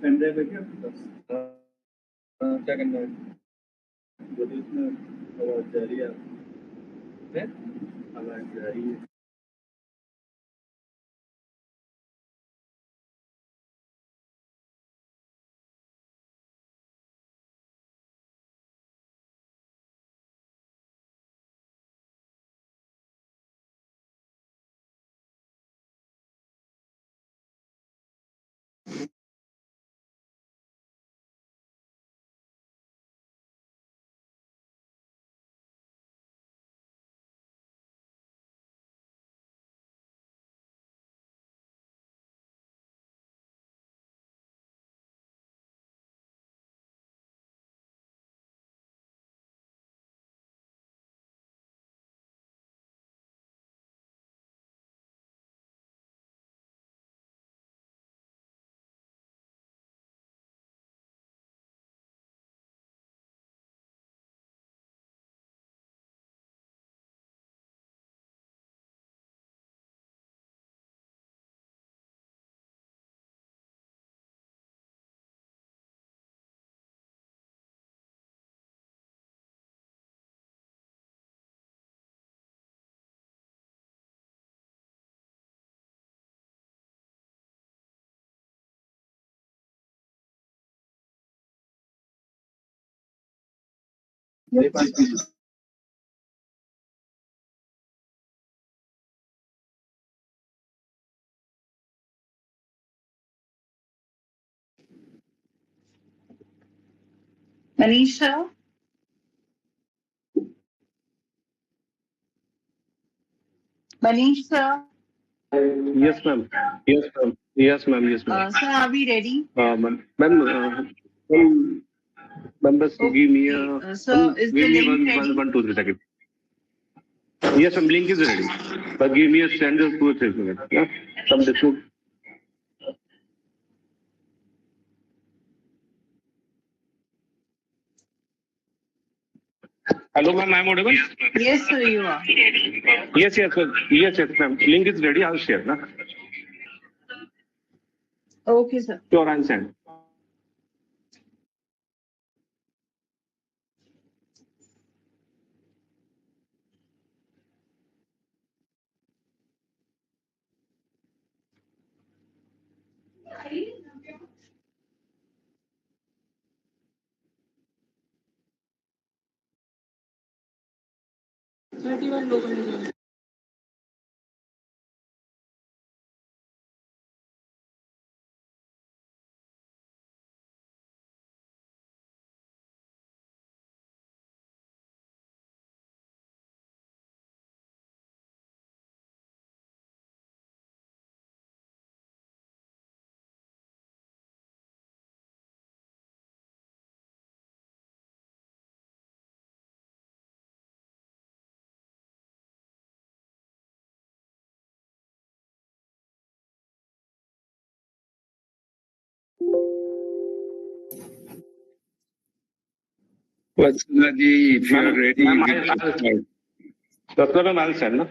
pendrive है क्या आपके पास? क्या करना है? ब्लूटूथ में आवाज जा रही है? आवाज जा रही है। Manisha? Manisha? Yes, ma'am. Yes, ma'am. Yes, ma'am. Yes, ma'am. Sir, are we ready? Ma'am, just give me a. So, is the Give me link ready? 1, 2, 3 seconds. Yes, ma'am. Link is ready. But give me a standard 2 or 3 minutes. Yeah. Some discount. Hello, ma'am. I'm audible? Yes, sir, you are. Yes, yes, sir. Yes, yes, ma'am. Link is ready. I'll share. Na? Okay, sir. Sure, I'll send. Vatsalaji, if you are ready, Dr. Ma'am, I'll send. Na?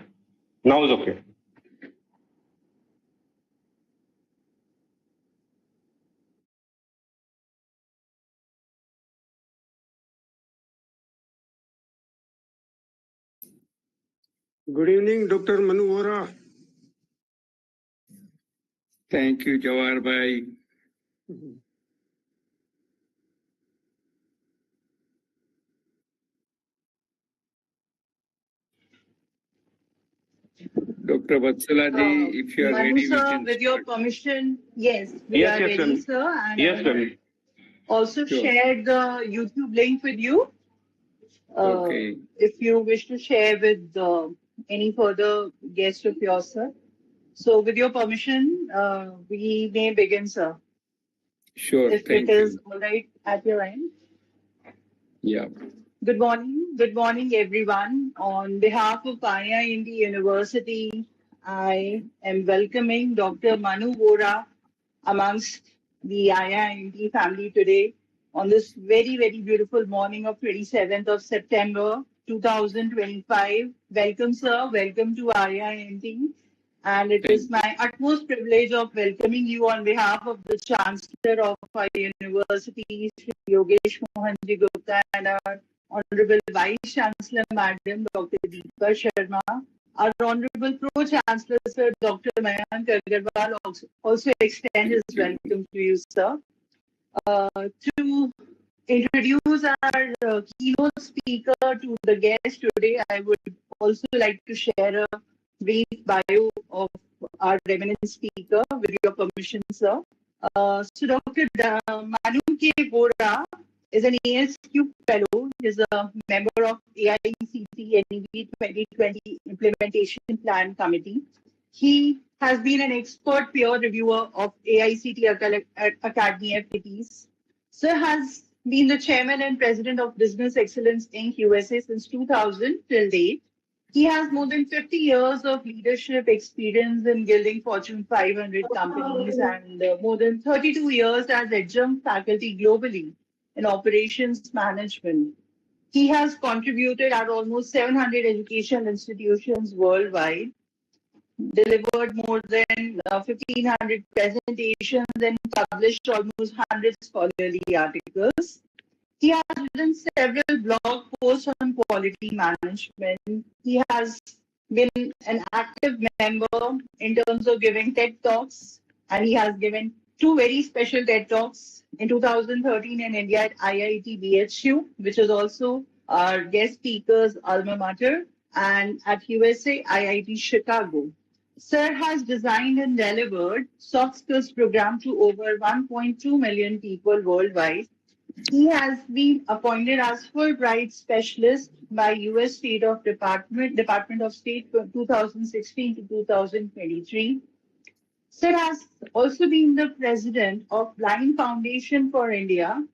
Now is okay. Good evening, Dr. Manu Vora. Thank you, Jawar Bhai. Dr. Vatsalaji, if you are Manu, ready, sir, with your permission, yes, we are ready, sir. And yes, ma'am. Also shared the YouTube link with you. Okay. If you wish to share with any further guest of yours, sir. So, with your permission, we may begin, sir. Sure, If thank it is you. all right at your end. Yeah. Good morning, everyone. On behalf of IIMT University, I am welcoming Dr. Manu Vora amongst the IIMT family today on this very, very beautiful morning of 27th of September 2025. Welcome, sir. Welcome to IIMT. And it is my utmost privilege of welcoming you on behalf of the Chancellor of our University, Sri Yogesh Mohanji Gupta, and our Honorable Vice Chancellor, Madam Dr. Deepa Sharma. Our Honorable Pro-Chancellor, Sir Dr. Mayank Agarwal, also extend his welcome to you, sir. To introduce our keynote speaker to the guest today, I would also like to share a brief bio of our eminent speaker, with your permission, sir. So Dr. Manu K. Vora is an ASQ fellow. He is a member of IIMT 2020 Implementation Plan Committee. He has been an expert peer reviewer of AICT Academy activities. Sir has been the chairman and president of Business Excellence Inc. USA since 2000 till date. He has more than 50 years of leadership experience in gilding Fortune 500 companies and more than 32 years as adjunct faculty globally in operations management. He has contributed at almost 700 educational institutions worldwide, delivered more than 1,500 presentations and published almost 100 scholarly articles. He has written several blog posts on quality management. He has been an active member in terms of giving TED Talks, and he has given two very special TED Talks in 2013 in India at IIT BHU, which is also our guest speaker's alma mater, and at USA IIT Chicago. Sir has designed and delivered soft skills program to over 1.2 million people worldwide. He has been appointed as Fulbright Specialist by U.S. Department of State from 2016 to 2023. Sir has also been the president of Blind Foundation for India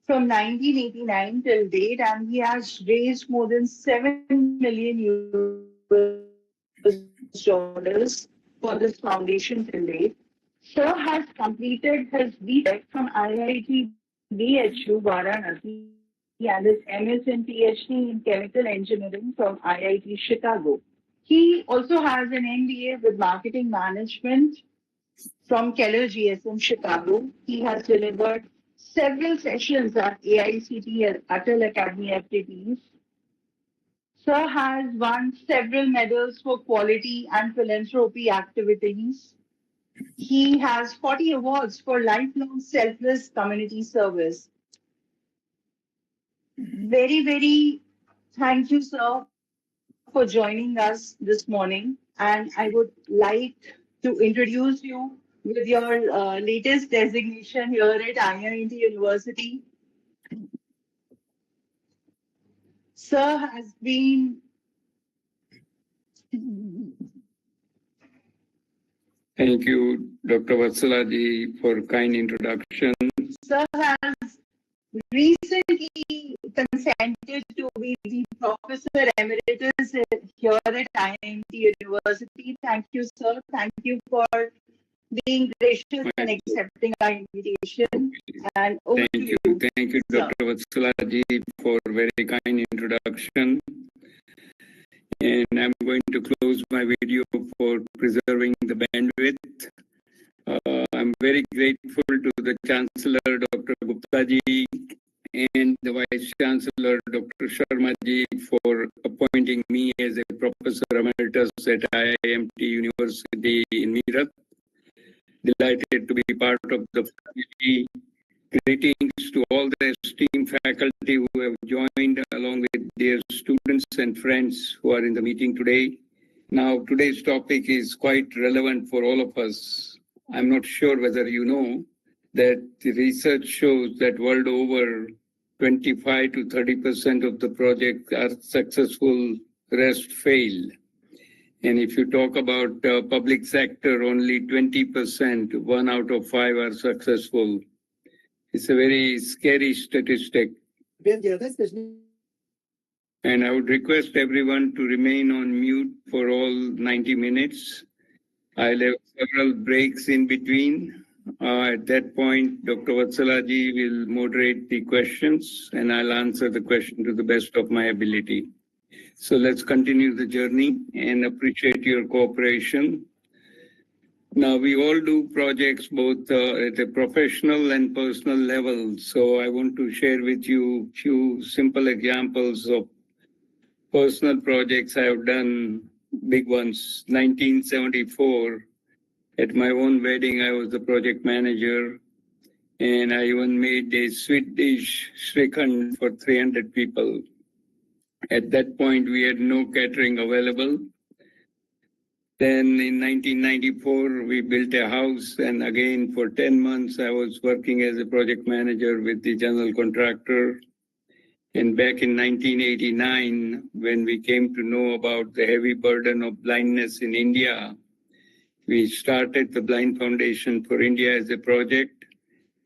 from 1989 till date, and he has raised more than 7 million US dollars for this foundation till date. Sir has completed his BTech from IIT BHU Varanasi and his MS and PhD in Chemical Engineering from IIT Chicago. He also has an MBA with Marketing Management from Keller GSM Chicago. He has delivered several sessions at AICT Atal Academy activities. Sir has won several medals for quality and philanthropy activities. He has 40 awards for lifelong selfless community service. Very, very thank you, sir, for joining us this morning. And I would like to introduce you with your latest designation here at IIMT University. Sir has been... Thank you, Dr. Vatsalaji, for kind introduction. Sir has recently consented to be the Professor Emeritus here at IIMT University. Thank you, sir. Thank you for being gracious and accepting our invitation. And over to you. Thank you, Dr. Vatsalaji, for very kind introduction. And I'm going to close my video for preserving the bandwidth. I'm very grateful to the Chancellor, Dr. Guptaji, and the Vice Chancellor, Dr. Sharmaji, for appointing me as a Professor Emeritus at IIMT University in Meerut. Delighted to be part of the faculty. Greetings to all the esteemed faculty who have joined, along with their students and friends who are in the meeting today. Now, today's topic is quite relevant for all of us. I'm not sure whether you know that the research shows that world over 25 to 30% of the projects are successful, the rest fail. And if you talk about public sector, only 20%, 1 out of 5 are successful. It's a very scary statistic. And I would request everyone to remain on mute for all 90 minutes. I'll have several breaks in between. At that point, Dr. Vatsalaji will moderate the questions and I'll answer the question to the best of my ability. So let's continue the journey and appreciate your cooperation. Now, we all do projects both at a professional and personal level. So I want to share with you a few simple examples of personal projects I have done, big ones. 1974, at my own wedding, I was the project manager, and I even made a sweet dish, Srikhand, for 300 people. At that point, we had no catering available. Then in 1994, we built a house, and again, for 10 months, I was working as a project manager with the general contractor. And back in 1989, when we came to know about the heavy burden of blindness in India, we started the Blind Foundation for India as a project,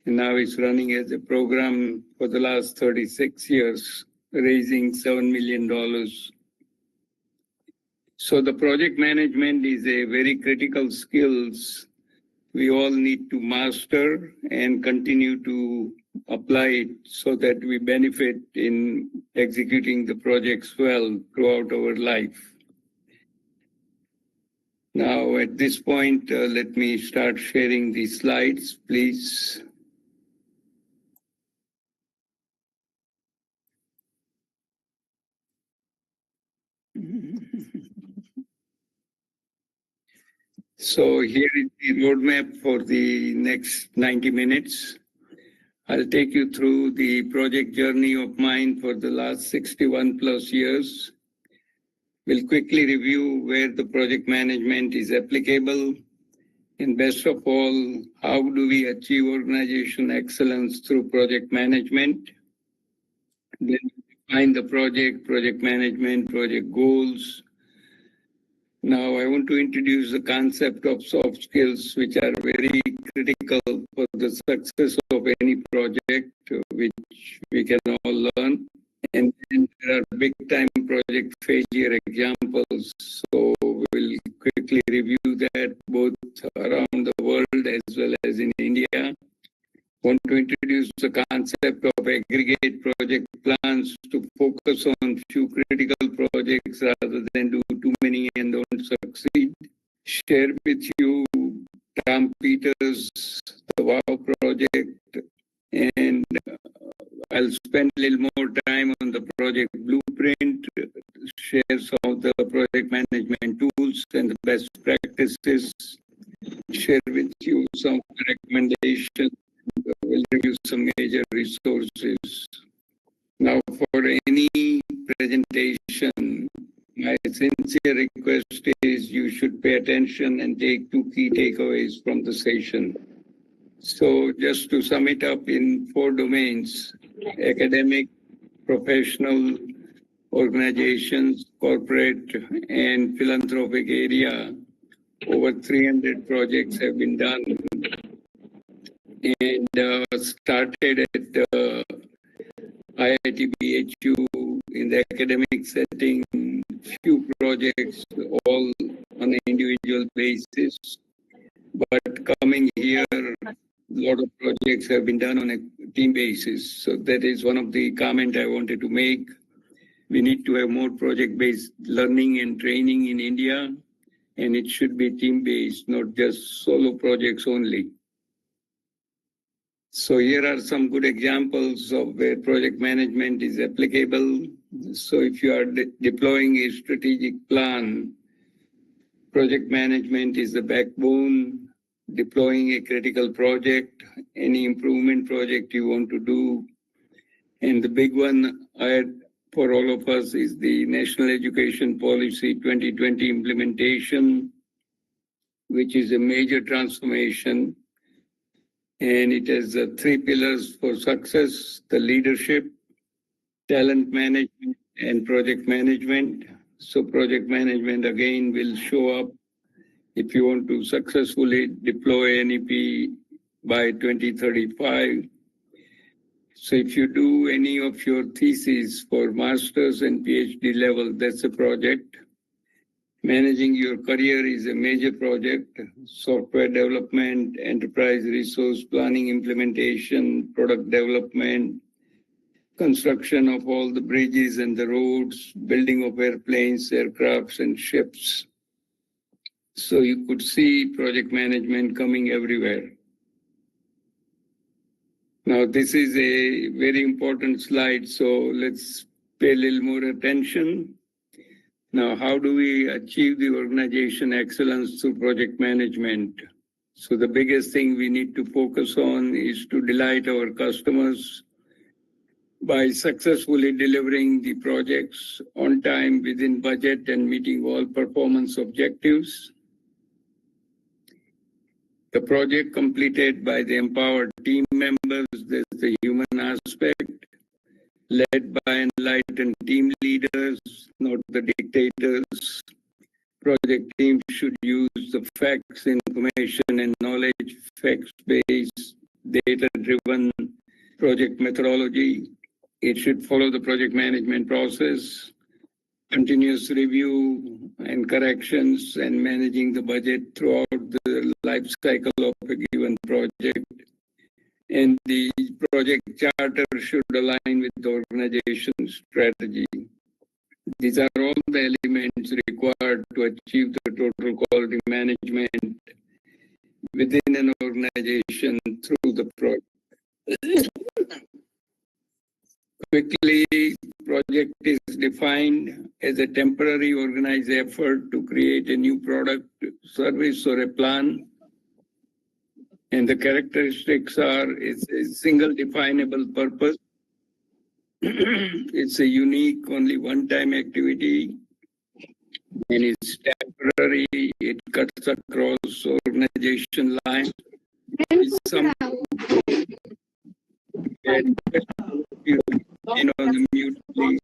and now it's running as a program for the last 36 years, raising $7 million. So the project management is a very critical skills we all need to master and continue to apply it so that we benefit in executing the projects well throughout our life. Now, at this point, let me start sharing the slides, please. So here is the roadmap for the next 90 minutes. I'll take you through the project journey of mine for the last 61 plus years. We'll quickly review where the project management is applicable. And best of all, how do we achieve organization excellence through project management? Then define the project management, project goals. Now, I want to introduce the concept of soft skills, which are very critical for the success of any project, which we can all learn. And then there are big-time project failure examples. So we'll quickly review that both around the world as well as in India. Want to introduce the concept of aggregate project plans to focus on few critical projects rather than do too many and don't succeed. Share with you Tom Peters, the WOW project, and I'll spend a little more time on the project blueprint, share some of the project management tools and the best practices, share with you some recommendations. We'll review some major resources. Now, for any presentation, my sincere request is you should pay attention and take two key takeaways from the session. So just to sum it up in 4 domains: academic, professional, organizations, corporate, and philanthropic area, over 300 projects have been done and started at IITBHU in the academic setting, few projects all on an individual basis. But coming here, a lot of projects have been done on a team basis. So that is one of the comments I wanted to make. We need to have more project-based learning and training in India, and it should be team-based, not just solo projects only. So here are some good examples of where project management is applicable. So if you are deploying a strategic plan, project management is the backbone. Deploying a critical project, any improvement project you want to do. And the big one for all of us is the National Education Policy 2020 implementation, which is a major transformation. And it has 3 pillars for success: the leadership, talent management, and project management. So project management again will show up if you want to successfully deploy NEP by 2035. So if you do any of your theses for master's and PhD level, that's a project. Managing your career is a major project. Software development, enterprise resource planning, implementation, product development, construction of all the bridges and the roads, building of airplanes, aircrafts, and ships. So you could see project management coming everywhere. Now, this is a very important slide, so let's pay a little more attention. Now, how do we achieve the organization excellence through project management? So the biggest thing we need to focus on is to delight our customers by successfully delivering the projects on time, within budget, and meeting all performance objectives. The project completed by the empowered team members, there's the human aspect, led by enlightened team leaders, not the dictators. Project teams should use the facts, information, and knowledge, facts-based, data-driven project methodology. It should follow the project management process, continuous review and corrections, and managing the budget throughout the life cycle of a given project. And the project charter should align with the organization's strategy. These are all the elements required to achieve the total quality management within an organization through the project. Quickly, project is defined as a temporary organized effort to create a new product, service, or a plan. And the characteristics are, it's a single definable purpose. It's a unique, only one-time activity. And it's temporary, it cuts across organization lines. On the mute, please.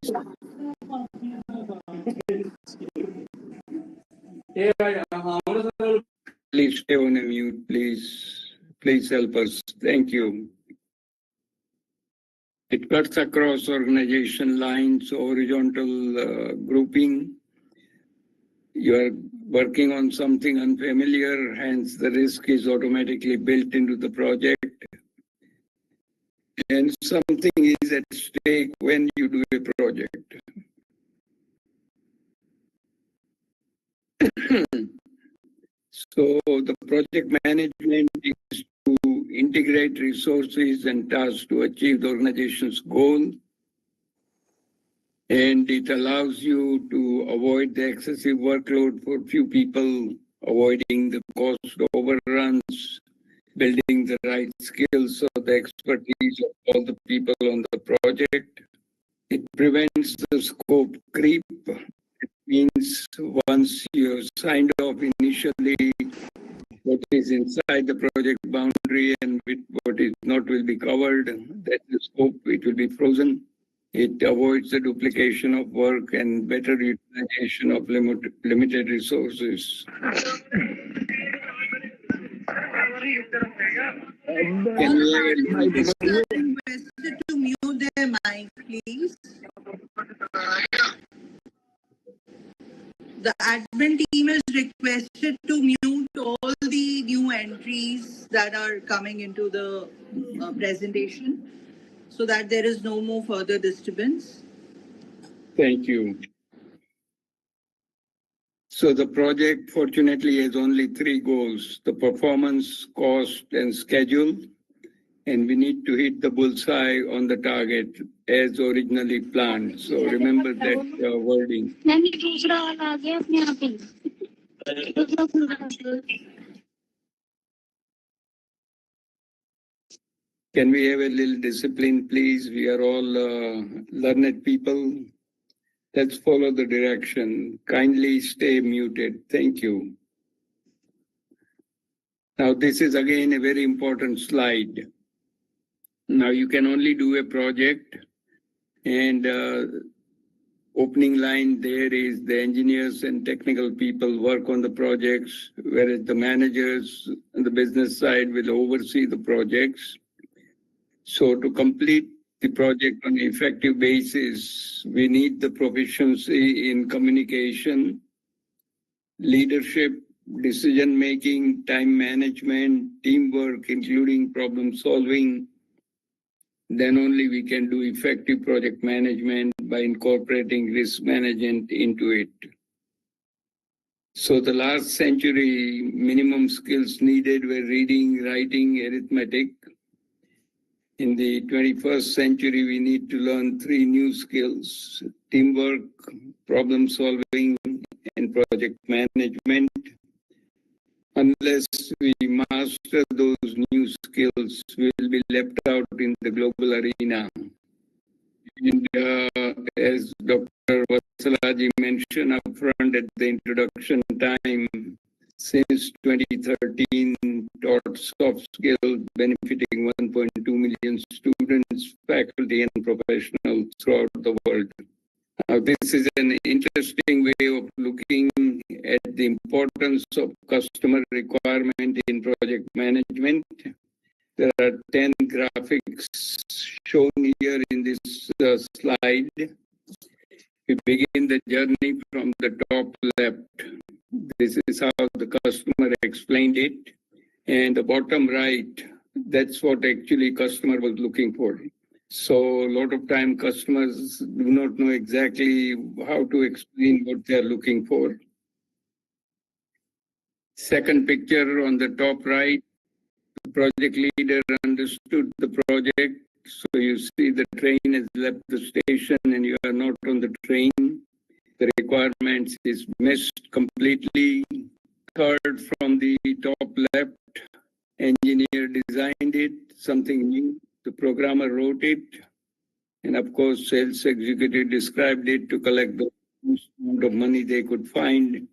Please stay on a mute, please. Please help us. Thank you. It cuts across organization lines, horizontal grouping. You are working on something unfamiliar, hence the risk is automatically built into the project. And something is at stake when you do a project. So the project management is to integrate resources and tasks to achieve the organization's goal. And it allows you to avoid the excessive workload for few people, avoiding the cost overruns, building the right skills or the expertise of all the people on the project. It prevents the scope creep. It means once you have signed off initially what is inside the project boundary and what is not will be covered, that the scope, it will be frozen. It avoids the duplication of work and better utilization of limited resources. Can we requested to mute their mic, please? The admin team is requested to mute all the new entries that are coming into the presentation so that there is no more further disturbance. Thank you. So the project fortunately has only 3 goals: the performance, cost, and schedule. And we need to hit the bullseye on the target as originally planned. So remember that wording. Can we have a little discipline, please? We are all learned people. Let's follow the direction. Kindly stay muted. Thank you. Now, this is again a very important slide. Now, you can only do a project, and opening line there is the engineers and technical people work on the projects, whereas the managers on the business side will oversee the projects. So to complete the project on an effective basis, we need the proficiency in communication, leadership, decision-making, time management, teamwork, including problem solving. Then only we can do effective project management by incorporating risk management into it. So the last century, minimum skills needed were reading, writing, arithmetic. In the 21st century, we need to learn 3 new skills: teamwork, problem solving, and project management. Unless we master those new skills, we will be left out in the global arena. And as Dr. Vatsalaji mentioned up front at the introduction time, since 2013, taught soft skills benefiting 1.2 million students, faculty, and professionals throughout the world. Now, this is an interesting way of looking at the importance of customer requirement in project management. There are 10 graphics shown here in this slide. We begin the journey from the top left. This is how the customer explained it. And the bottom right, that's what actually customer was looking for. So a lot of time customers do not know exactly how to explain what they're looking for. Second picture on the top right, the project leader understood the project. So you see the train has left the station and you are not on the train. The requirements is missed completely. Third from the top left, engineer designed it, something new. The programmer wrote it. And of course, sales executive described it to collect the most amount of money they could find.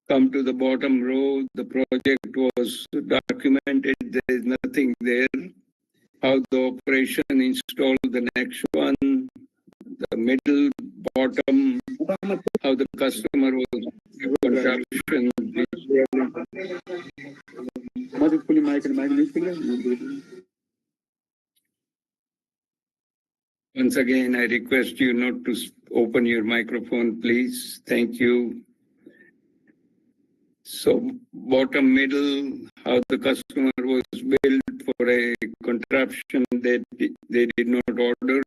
Come to the bottom row, the project was documented, there is nothing there. How the operation installed the next one, the middle, bottom, how the customer was construction. Once again, I request you not to open your microphone, please. Thank you. So bottom middle, how the customer was billed for a contraption that they did not order.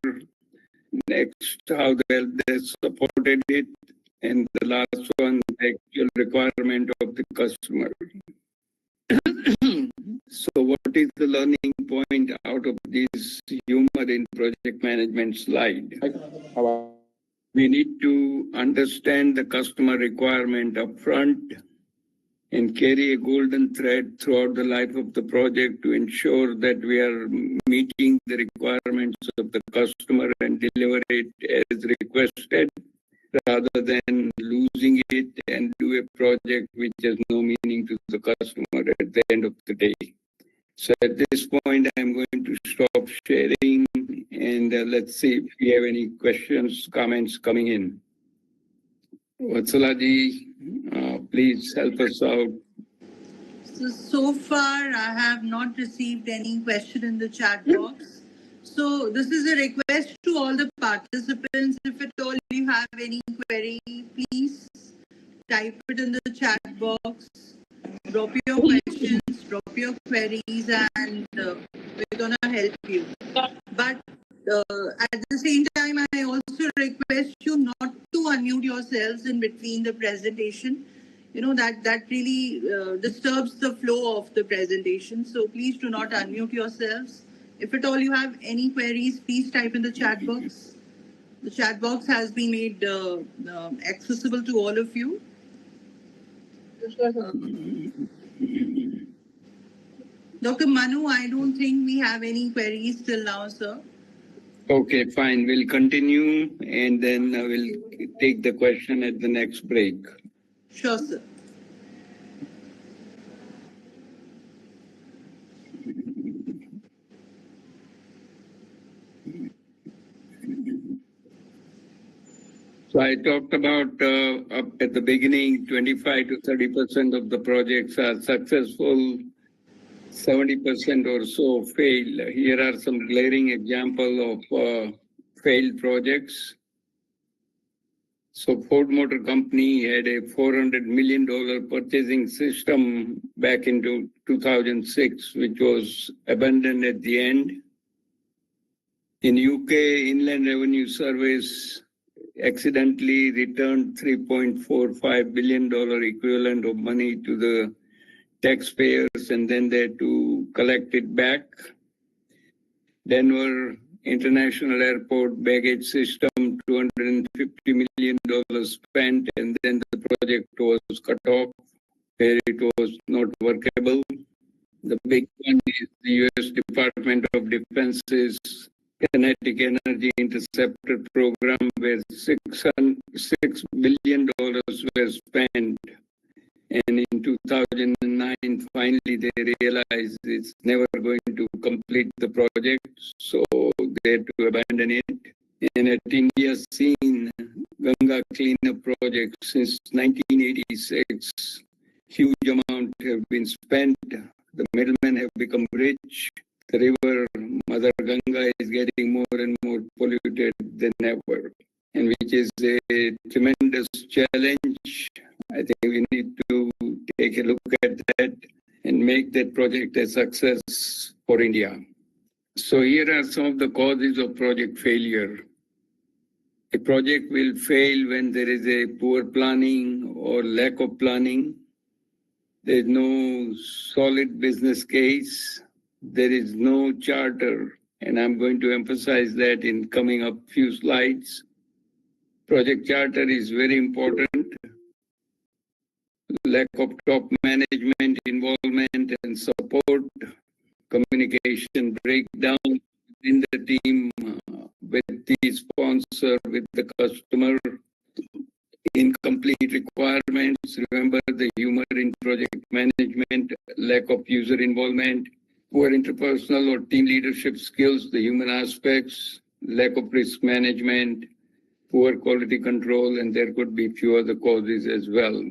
Next, how they supported it. And the last one, the actual requirement of the customer. So what is the learning point out of this humor in project management slide? We need to understand the customer requirement up front and carry a golden thread throughout the life of the project to ensure that we are meeting the requirements of the customer and deliver it as requested, rather than losing it and do a project which has no meaning to the customer at the end of the day. So at this point, I'm going to stop sharing and let's see if we have any questions, comments coming in. Vatsalaji, please help us out. So far, I have not received any question in the chat box. So this is a request to all the participants. If at all you have any query, please type it in the chat box. Drop your questions, drop your queries, and we're going to help you. But at the same time, I also request you not to unmute yourselves in between the presentation. You know, that really disturbs the flow of the presentation. So please do not unmute yourselves. If at all you have any queries, please type in the chat box. The chat box has been made accessible to all of you. Dr. Manu, I don't think we have any queries till now, sir. Okay, fine. We'll continue and then we'll take the question at the next break. Sure, sir. So I talked about at the beginning, 25 to 30% of the projects are successful, 70% or so fail. Here are some glaring examples of failed projects. So Ford Motor Company had a $400 million purchasing system back into 2006, which was abandoned at the end. In UK, Inland Revenue Service accidentally returned $3.45 billion equivalent of money to the taxpayers, and then they had to collect it back. Denver International Airport baggage system, $250 million spent, and then the project was cut off where it was not workable. The big one is the U.S. Department of Defense's Kinetic Energy Interceptor program, where $6 billion were spent. And in 2009, finally, they realized it's never going to complete the project, so they had to abandon it. And at India's scene, Ganga cleanup project since 1986, huge amount have been spent. The middlemen have become rich. The river, Mother Ganga, is getting more and more polluted than ever, and which is a tremendous challenge. I think we need to take a look at that and make that project a success for India. So here are some of the causes of project failure. A project will fail when there is a poor planning or lack of planning. There is no solid business case. There is no charter, and I'm going to emphasize that in coming up few slides. Project charter is very important. Lack of top management involvement and support, communication breakdown in the team, with the sponsor, with the customer, incomplete requirements. Remember the humor in project management, lack of user involvement, poor interpersonal or team leadership skills, the human aspects, lack of risk management, poor quality control, and there could be few other causes as well.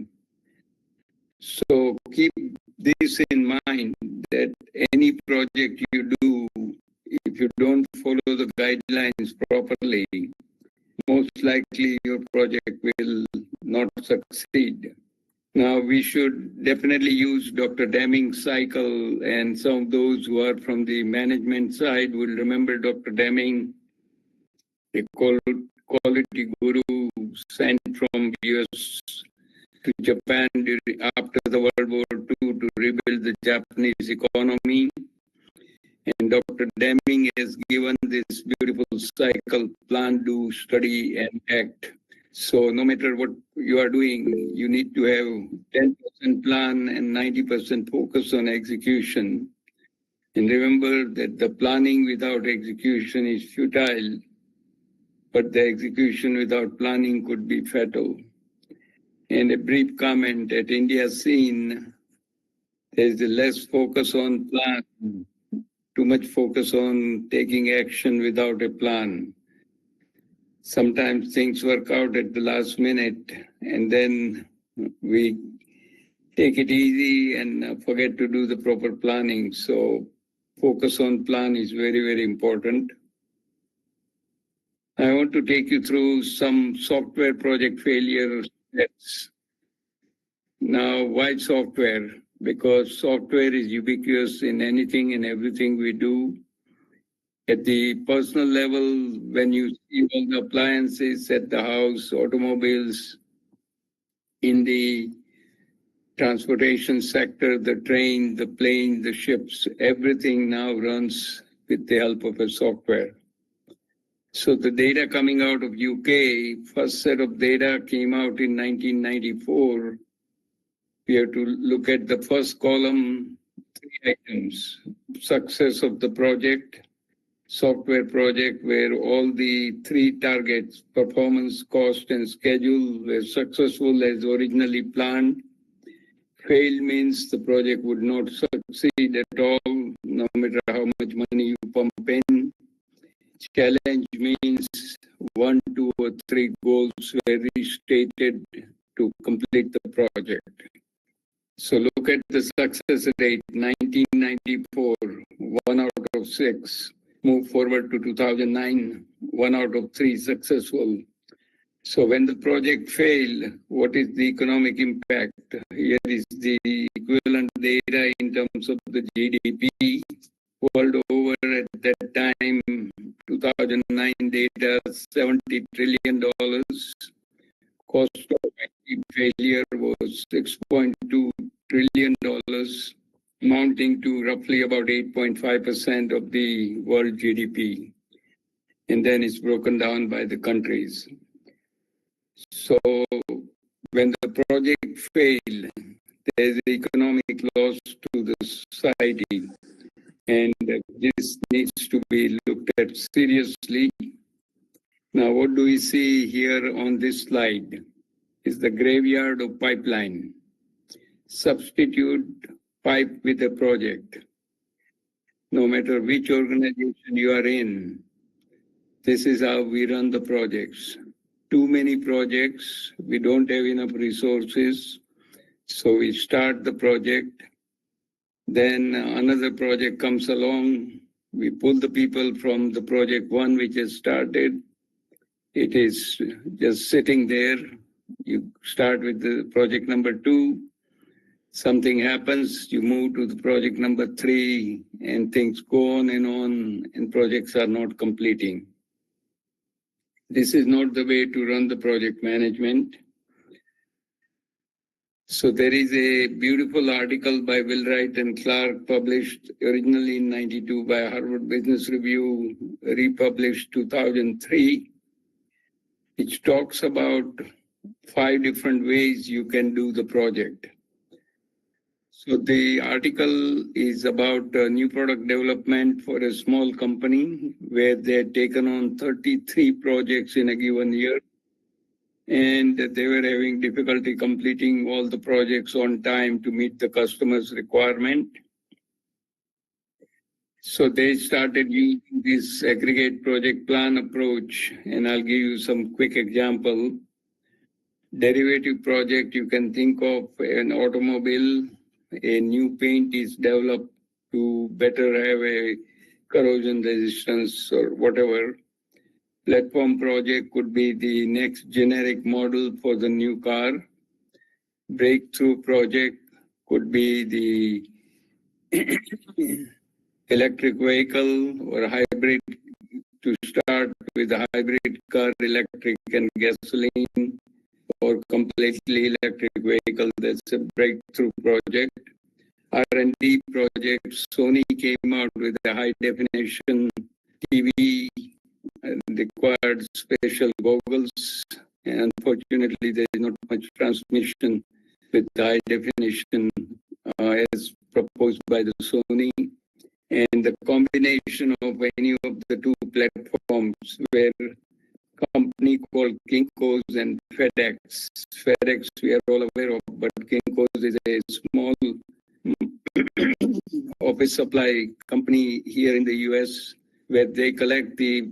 So keep this in mind, that any project you do, if you don't follow the guidelines properly, most likely your project will not succeed. Now, we should definitely use Dr. Deming's cycle, and some of those who are from the management side will remember Dr. Deming, a quality guru sent from US to Japan after the World War II to rebuild the Japanese economy. And Dr. Deming has given this beautiful cycle: plan, do, study, and act. So no matter what you are doing, you need to have 10% plan and 90% focus on execution. And remember that the planning without execution is futile, but the execution without planning could be fatal. And a brief comment: at India's scene, there's less focus on plan, too much focus on taking action without a plan. Sometimes things work out at the last minute, and then we take it easy and forget to do the proper planning. So focus on plan is very, very important. I want to take you through some software project failure steps. Now, why software? Because software is ubiquitous in anything and everything we do. At the personal level, when you see all the appliances at the house, automobiles, in the transportation sector, the train, the plane, the ships, everything now runs with the help of a software. So the data coming out of UK, first set of data came out in 1994. We have to look at the first column, 3 items: success of the project, software project, where all the 3 targets, performance, cost, and schedule, were successful as originally planned. Fail means the project would not succeed at all, no matter how much money you pump in. Challenge means 1, 2, or 3 goals were restated to complete the project. So look at the success rate: 1994, 1 out of 6. Move forward to 2009, 1 out of 3 successful. So when the project failed, what is the economic impact? Here is the equivalent data in terms of the GDP. world over at that time, 2009 data, $70 trillion. Cost of IT failure was $6.2 trillion, amounting to roughly about 8.5% of the world GDP. And then it's broken down by the countries. So when the project failed, there's economic loss to the society. And this needs to be looked at seriously. Now, what do we see here on this slide is the graveyard of pipeline. Substitute pipe with a project. No matter which organization you are in, this is how we run the projects. Too many projects, we don't have enough resources, so we start the project. Then another project comes along, we pull the people from the project one which has started. It is just sitting there. You start with the project number 2, something happens, you move to the project number 3, and things go on, and projects are not completing. This is not the way to run the project management. So there is a beautiful article by Wilwright and Clark, published originally in 92 by Harvard Business Review, republished 2003, which talks about 5 different ways you can do the project. So the article is about new product development for a small company where they had taken on 33 projects in a given year. And they were having difficulty completing all the projects on time to meet the customer's requirement. So they started using this aggregate project plan approach, and I'll give you some quick example. Derivative project, you can think of an automobile, a new paint is developed to better have a corrosion resistance or whatever. Platform project could be the next generic model for the new car. Breakthrough project could be the electric vehicle or hybrid, to start with a hybrid car, electric and gasoline, or completely electric vehicle. That's a breakthrough project. R&D project, Sony came out with a high definition TV, required special goggles, and unfortunately there is not much transmission with high definition as proposed by the Sony. And the combination of any of the 2 platforms where company called Kinko's and FedEx. FedEx we are all aware of, but Kinko's is a small office supply company here in the US where they collect the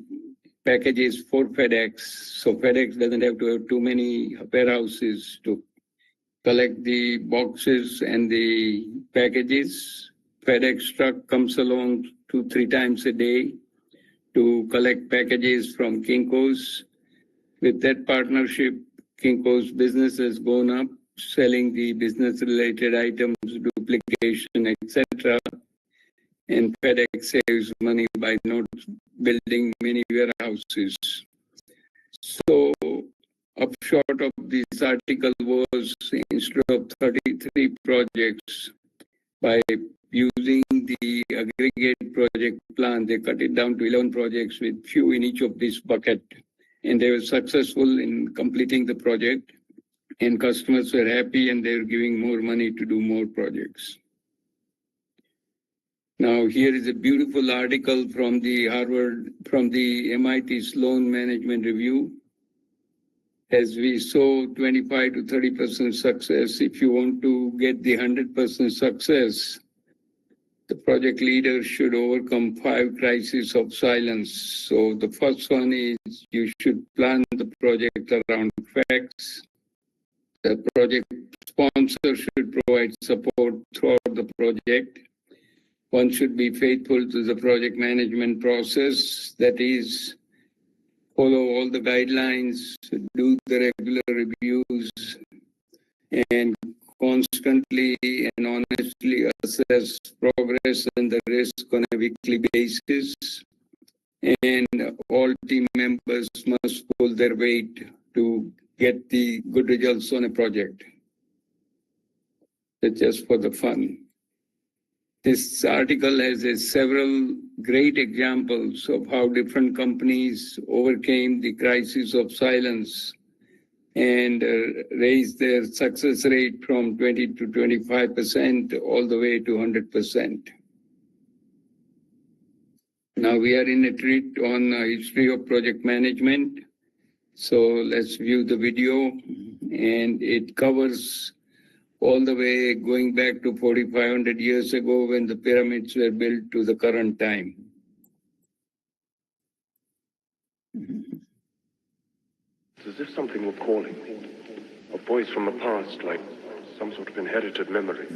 packages for FedEx. So FedEx doesn't have to have too many warehouses to collect the boxes and the packages. FedEx truck comes along 2-3 times a day to collect packages from Kinko's. With that partnership, Kinko's business has gone up, selling the business-related items, duplication, etc. And FedEx saves money by not building many warehouses. So, upshot of this article was, instead of 33 projects, by using the aggregate project plan, they cut it down to 11 projects with few in each of this bucket. And they were successful in completing the project, and customers were happy, and they were giving more money to do more projects. Now, here is a beautiful article from the MIT Sloan Management Review. As we saw, 25 to 30% success. If you want to get the 100% success, the project leader should overcome 5 crises of silence. So the first one is you should plan the project around facts. The project sponsor should provide support throughout the project. One should be faithful to the project management process, that is, follow all the guidelines, do the regular reviews, and constantly and honestly assess progress and the risk on a weekly basis. And all team members must pull their weight to get the good results on a project. It's just for the fun. This article has several great examples of how different companies overcame the crisis of silence and raised their success rate from 20 to 25% all the way to 100%. Now we are in a treat on history of project management. So let's view the video, and it covers all the way going back to 4,500 years ago when the pyramids were built to the current time. It's as if something were calling, a voice from the past, like some sort of inherited memory.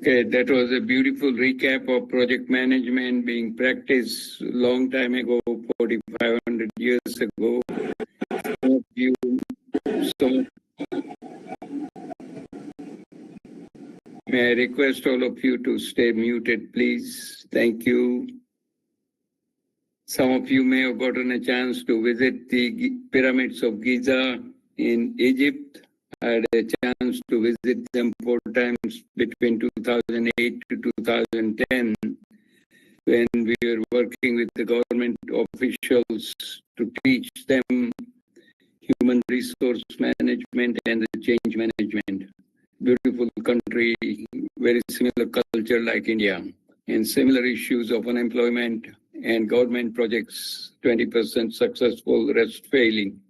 Okay, that was a beautiful recap of project management being practiced a long time ago, 4,500 years ago. Some of you, may I request all of you to stay muted, please? Thank you. Some of you may have gotten a chance to visit the pyramids of Giza in Egypt. I had a chance to visit them 4 times between 2008 to 2010 when we were working with the government officials to teach them human resource management and the change management. Beautiful country, very similar culture like India, and similar issues of unemployment and government projects, 20% successful, rest failing.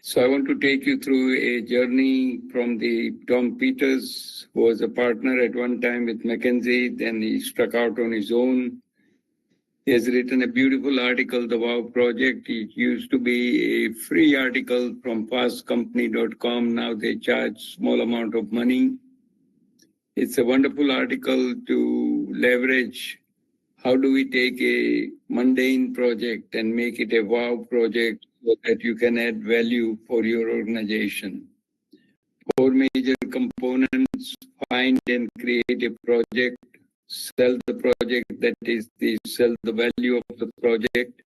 So I want to take you through a journey from the Tom Peters, who was a partner at one time with McKinsey, then he struck out on his own. He has written a beautiful article, The Wow Project. It used to be a free article from fastcompany.com. Now they charge small amount of money. It's a wonderful article to leverage. How do we take a mundane project and make it a wow project so that you can add value for your organization? 4 major components: find and create a project, sell the project, that is, sell the value of the project,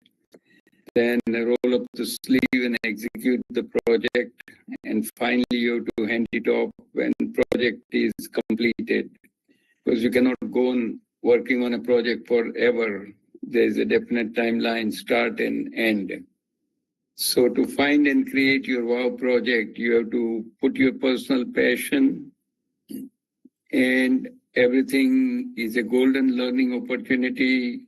then roll up the sleeve and execute the project, and finally you have to hand it off when project is completed. Because you cannot go on working on a project forever. There's a definite timeline, start and end. So to find and create your wow project, you have to put your personal passion, and everything is a golden learning opportunity.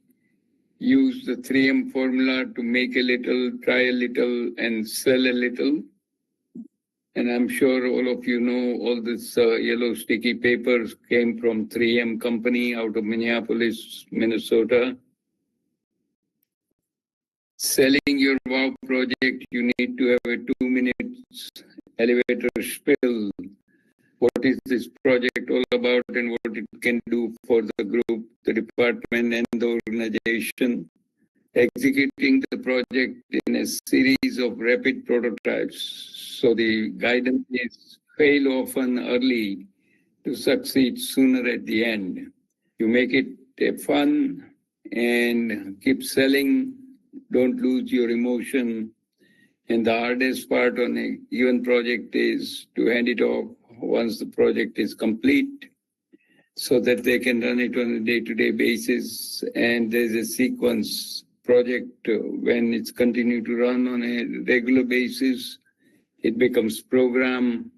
Use the 3M formula to make a little, try a little, and sell a little. And I'm sure all of you know all this yellow sticky papers came from 3M company out of Minneapolis, Minnesota. Selling your wow project, you need to have a 2 minutes elevator spiel. What is this project all about and what it can do for the group, the department, and the organization? Executing the project in a series of rapid prototypes. So the guidance is fail often early to succeed sooner at the end. You make it fun and keep selling. Don't lose your emotion. And the hardest part on a given project is to hand it off once the project is complete, so that they can run it on a day-to-day basis. And there's a sequence project when it's continued to run on a regular basis. It becomes program.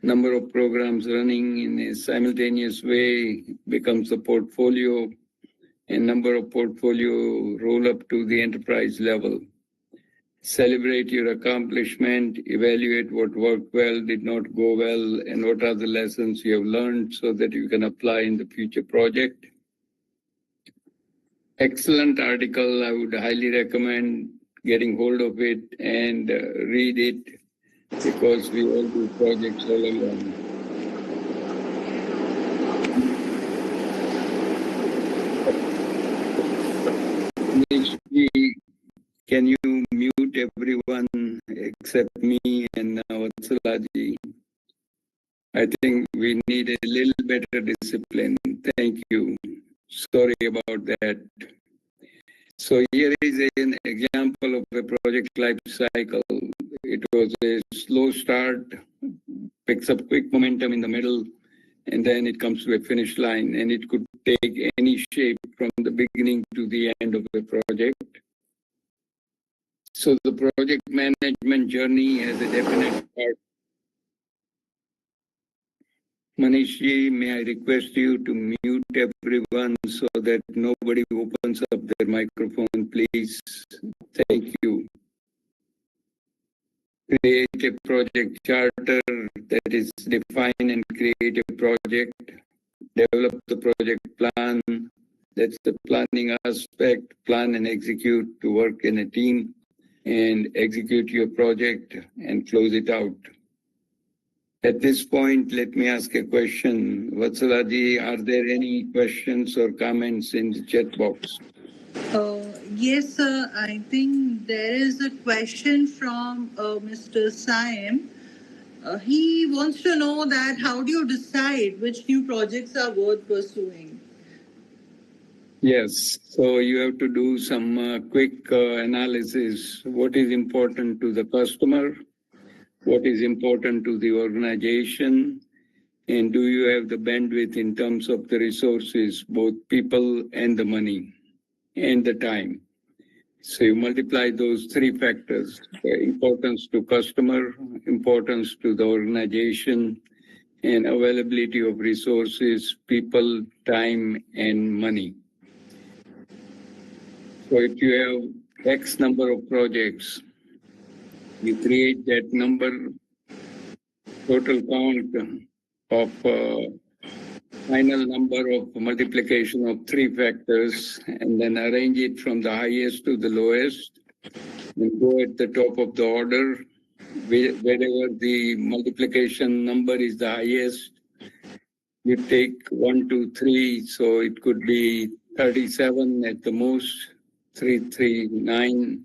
Number of programs running in a simultaneous way becomes a portfolio, and number of portfolio roll up to the enterprise level. Celebrate your accomplishment, evaluate what worked well, did not go well, and what are the lessons you have learned so that you can apply in the future project. Excellent article. I would highly recommend getting hold of it and read it, because we all do projects all along. Can you mute everyone except me and Vatsalaji? I think we need a little better discipline. Thank you. Sorry about that. So here is an example of a project life cycle. It was a slow start, picks up quick momentum in the middle, and then it comes to a finish line, and it could take any shape from the beginning to the end of the project. So the project management journey has a definite part. Manishji, may I request you to mute everyone so that nobody opens up their microphone, please? Thank you. Create a project charter, that is, define and create a project. Develop the project plan, that's the planning aspect. Plan and execute to work in a team, and execute your project and close it out. At this point, let me ask a question. Vatsalaji, are there any questions or comments in the chat box? Yes, sir. I think there is a question from Mr. Saim. He wants to know that how do you decide which new projects are worth pursuing? Yes, so you have to do some quick analysis. What is important to the customer? What is important to the organization? And do you have the bandwidth in terms of the resources, both people and the money and the time? So you multiply those three factors, importance to customer, importance to the organization, and availability of resources, people, time, and money. So if you have X number of projects, you create that number, total count of final number of multiplication of three factors, and then arrange it from the highest to the lowest, and go at the top of the order. Wherever the multiplication number is the highest, you take 1, 2, 3, so it could be 37 at the most, 339,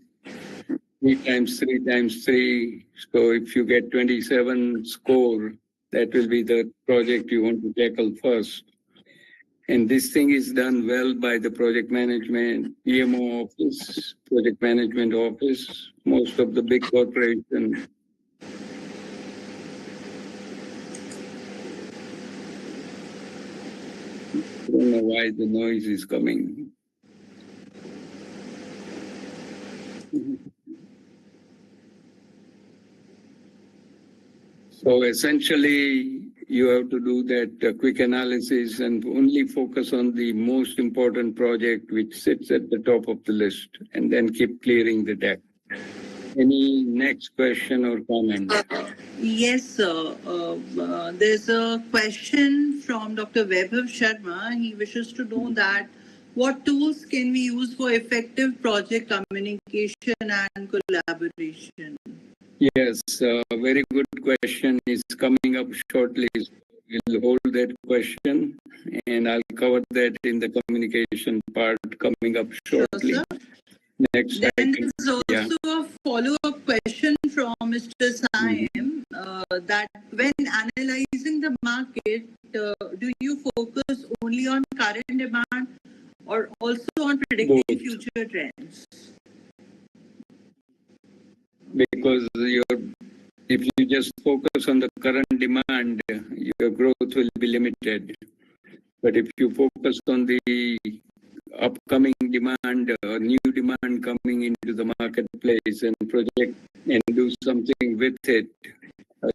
3 times 3 times 3. So if you get 27 score, that will be the project you want to tackle first. And this thing is done well by the project management, PMO office, project management office, most of the big corporations. I don't know why the noise is coming. So essentially, you have to do that quick analysis and only focus on the most important project which sits at the top of the list, and then keep clearing the deck. Any next question or comment? Yes, sir. There's a question from Dr. Vaibhav Sharma. He wishes to know that what tools can we use for effective project communication and collaboration? Yes, very good question is coming up shortly. We'll hold that question and I'll cover that in the communication part coming up shortly. Sure, Next then item. there's also a follow-up question from Mr. Saim that when analyzing the market, do you focus only on current demand or also on predicting Both. future trends? Because if you just focus on the current demand, your growth will be limited. But if you focus on the upcoming demand, new demand coming into the marketplace and project and do something with it,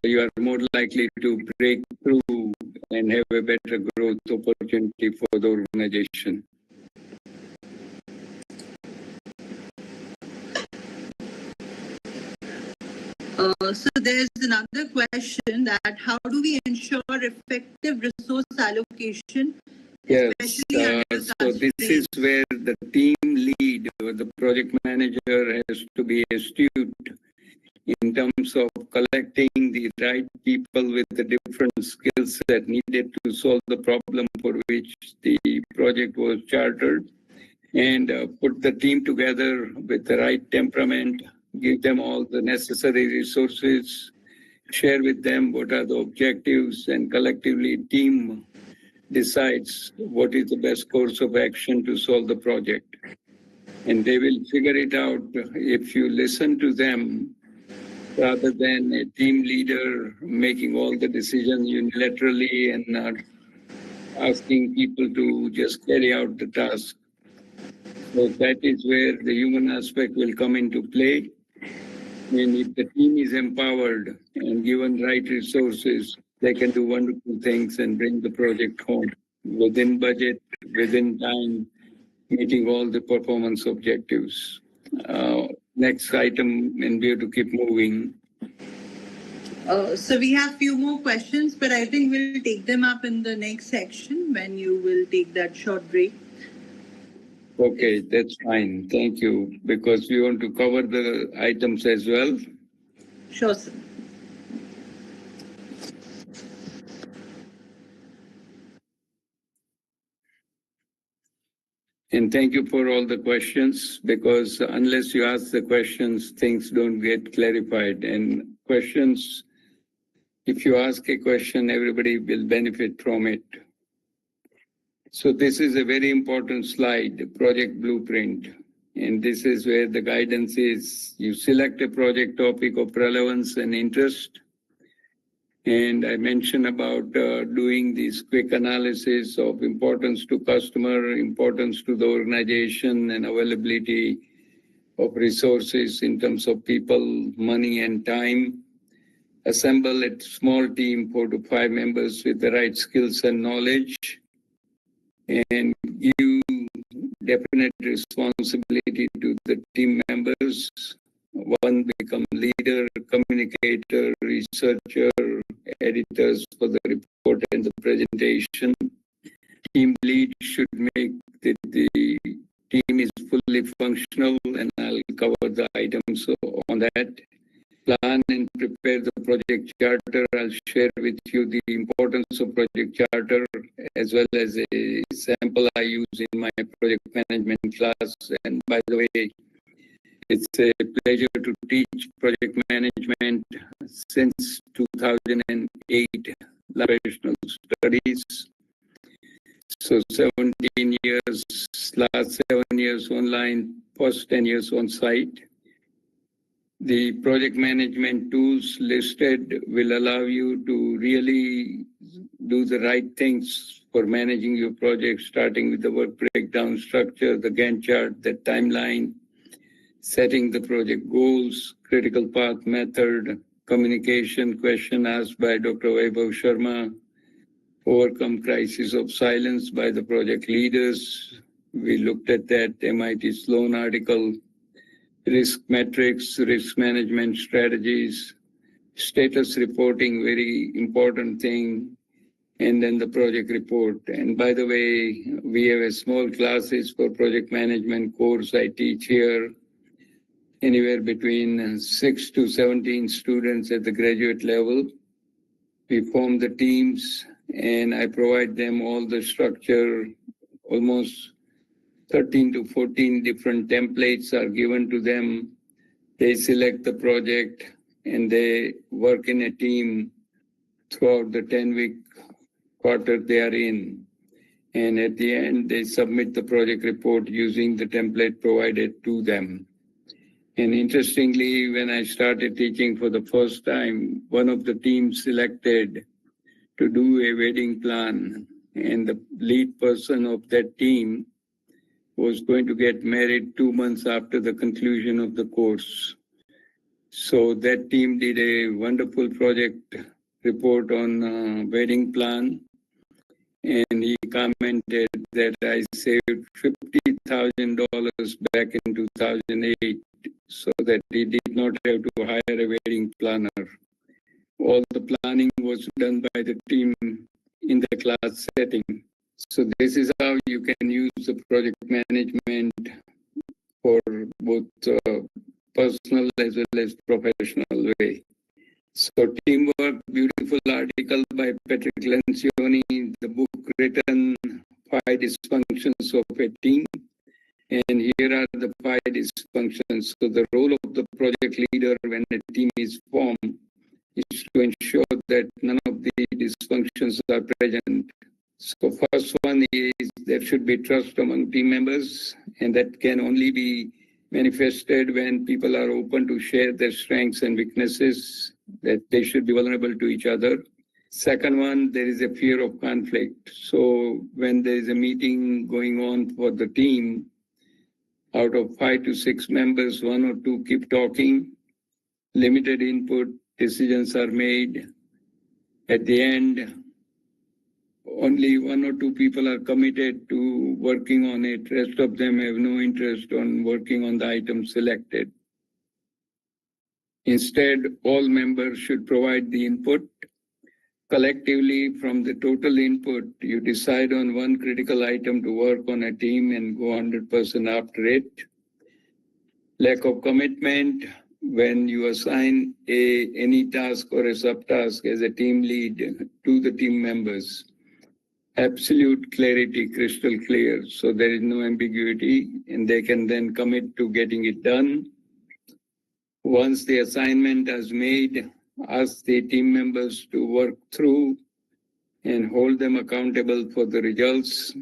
you are more likely to break through and have a better growth opportunity for the organization. So there's another question that how do we ensure effective resource allocation? Yes, so this is where the team lead or the project manager has to be astute in terms of collecting the right people with the different skills that needed to solve the problem for which the project was chartered, and put the team together with the right temperament, give them all the necessary resources, share with them what are the objectives, and collectively team decides what is the best course of action to solve the project. And they will figure it out if you listen to them rather than a team leader making all the decisions unilaterally and not asking people to just carry out the task. So that is where the human aspect will come into play. And if the team is empowered and given right resources, they can do wonderful things and bring the project home within budget, within time, meeting all the performance objectives. Next item, and we have to keep moving. So we have few more questions, but I think we'll take them up in the next section when you will take that short break. Okay, that's fine. Thank you. Because we want to cover the items as well. Sure, sir. And thank you for all the questions, because unless you ask the questions, things don't get clarified. And questions, if you ask a question, everybody will benefit from it. So this is a very important slide, project blueprint. And this is where the guidance is. You select a project topic of relevance and interest. And I mentioned about doing this quick analysis of importance to customer, importance to the organization, and availability of resources in terms of people, money, and time. Assemble a small team, 4 to 5 members with the right skills and knowledge, and give definite responsibility to the team members. One become leader, communicator, researcher, editors for the report and the presentation. Team lead should make that the team is fully functional, and I'll cover the items on that. Plan and prepare the project charter. I'll share with you the importance of project charter as well as a sample I use in my project management class. And by the way, it's a pleasure to teach project management since 2008, professional studies. So 17 years, last 7 years online, first 10 years on site. The project management tools listed will allow you to really do the right things for managing your project, starting with the work breakdown structure, the Gantt chart, the timeline, setting the project goals, critical path method, communication question asked by Dr. Vaibhav Sharma, overcome crisis of silence by the project leaders. We looked at that MIT Sloan article, risk metrics, risk management strategies, status reporting, very important thing, and then the project report. And by the way, we have a small classes for project management course I teach here, anywhere between 6 to 17 students at the graduate level. We form the teams, and I provide them all the structure. Almost 13 to 14 different templates are given to them. They select the project and they work in a team throughout the 10-week quarter they are in. And at the end, they submit the project report using the template provided to them. And interestingly, when I started teaching for the first time, one of the teams selected to do a wedding plan, and the lead person of that team was going to get married 2 months after the conclusion of the course. So that team did a wonderful project report on wedding plan. And he commented that I saved $50,000 back in 2008 so that he did not have to hire a wedding planner. All the planning was done by the team in the class setting. So this is how you can use the project management for both personal as well as professional way. So teamwork, beautiful article by Patrick Lencioni, the book written 5 Dysfunctions of a Team. And here are the 5 dysfunctions. So the role of the project leader when a team is formed is to ensure that none of the dysfunctions are present. So first one is there should be trust among team members, and that can only be manifested when people are open to share their strengths and weaknesses, that they should be vulnerable to each other. Second one, there is a fear of conflict. So when there is a meeting going on for the team, out of 5 to 6 members, 1 or 2 keep talking, limited input, decisions are made. At the end, only 1 or 2 people are committed to working on it. Rest of them have no interest on working on the item selected. Instead, all members should provide the input. Collectively, from the total input, you decide on one critical item to work on a team and go 100% after it. Lack of commitment, when you assign any task or a subtask as a team lead to the team members, absolute clarity, crystal clear, so there is no ambiguity, and they can then commit to getting it done. Once the assignment is made, ask the team members to work through and hold them accountable for the results.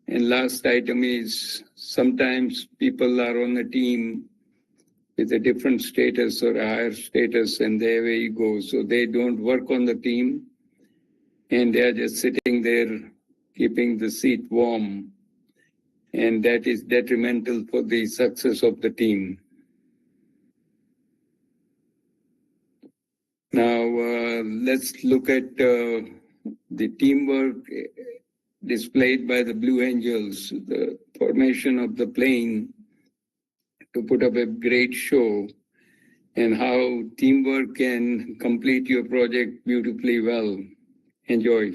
And last item is sometimes people are on a team with a different status or a higher status and they have ego, so they don't work on the team and they are just sitting there keeping the seat warm, and that is detrimental for the success of the team. Now, let's look at the teamwork displayed by the Blue Angels, the formation of the plane to put up a great show, and how teamwork can complete your project beautifully well. Enjoy.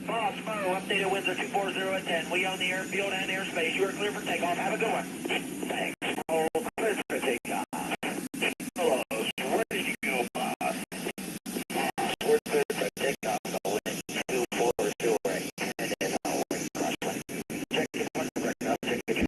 Tomorrow, updated winds are 240 at 10. We on the airfield and airspace. You are clear for takeoff. Have a good one. Thanks. Oh, clear for takeoff. Hello. Where did you go, boss? We're clear for takeoff. The wind 240 right. And then I'll wing crosswind. Check your front break up. Check it.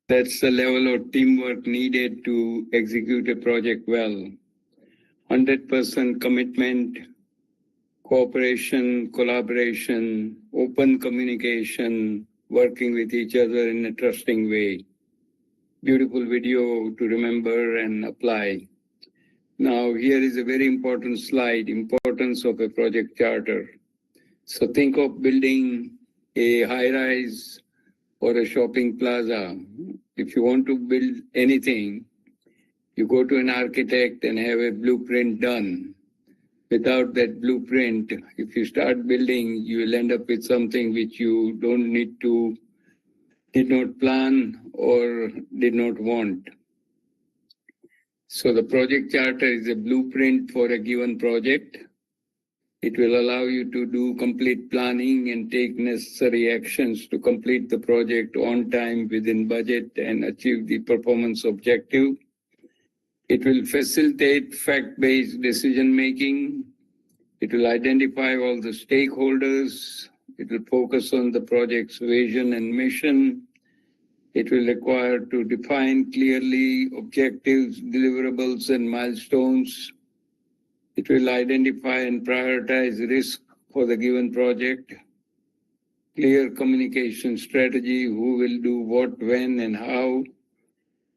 That's the level of teamwork needed to execute a project well. 100% commitment, cooperation, collaboration, open communication, working with each other in a trusting way. Beautiful video to remember and apply. Now, here is a very important slide, importance of a project charter. So think of building a high-rise or a shopping plaza. if you want to build anything, you go to an architect and have a blueprint done. Without that blueprint, if you start building, you will end up with something which you did not plan or did not want. So the project charter is a blueprint for a given project. It will allow you to do complete planning and take necessary actions to complete the project on time, within budget, and achieve the performance objective. It will facilitate fact-based decision-making. It will identify all the stakeholders. It will focus on the project's vision and mission. It will require to define clearly objectives, deliverables, and milestones. It will identify and prioritize risk for the given project. Clear communication strategy, who will do what, when, and how.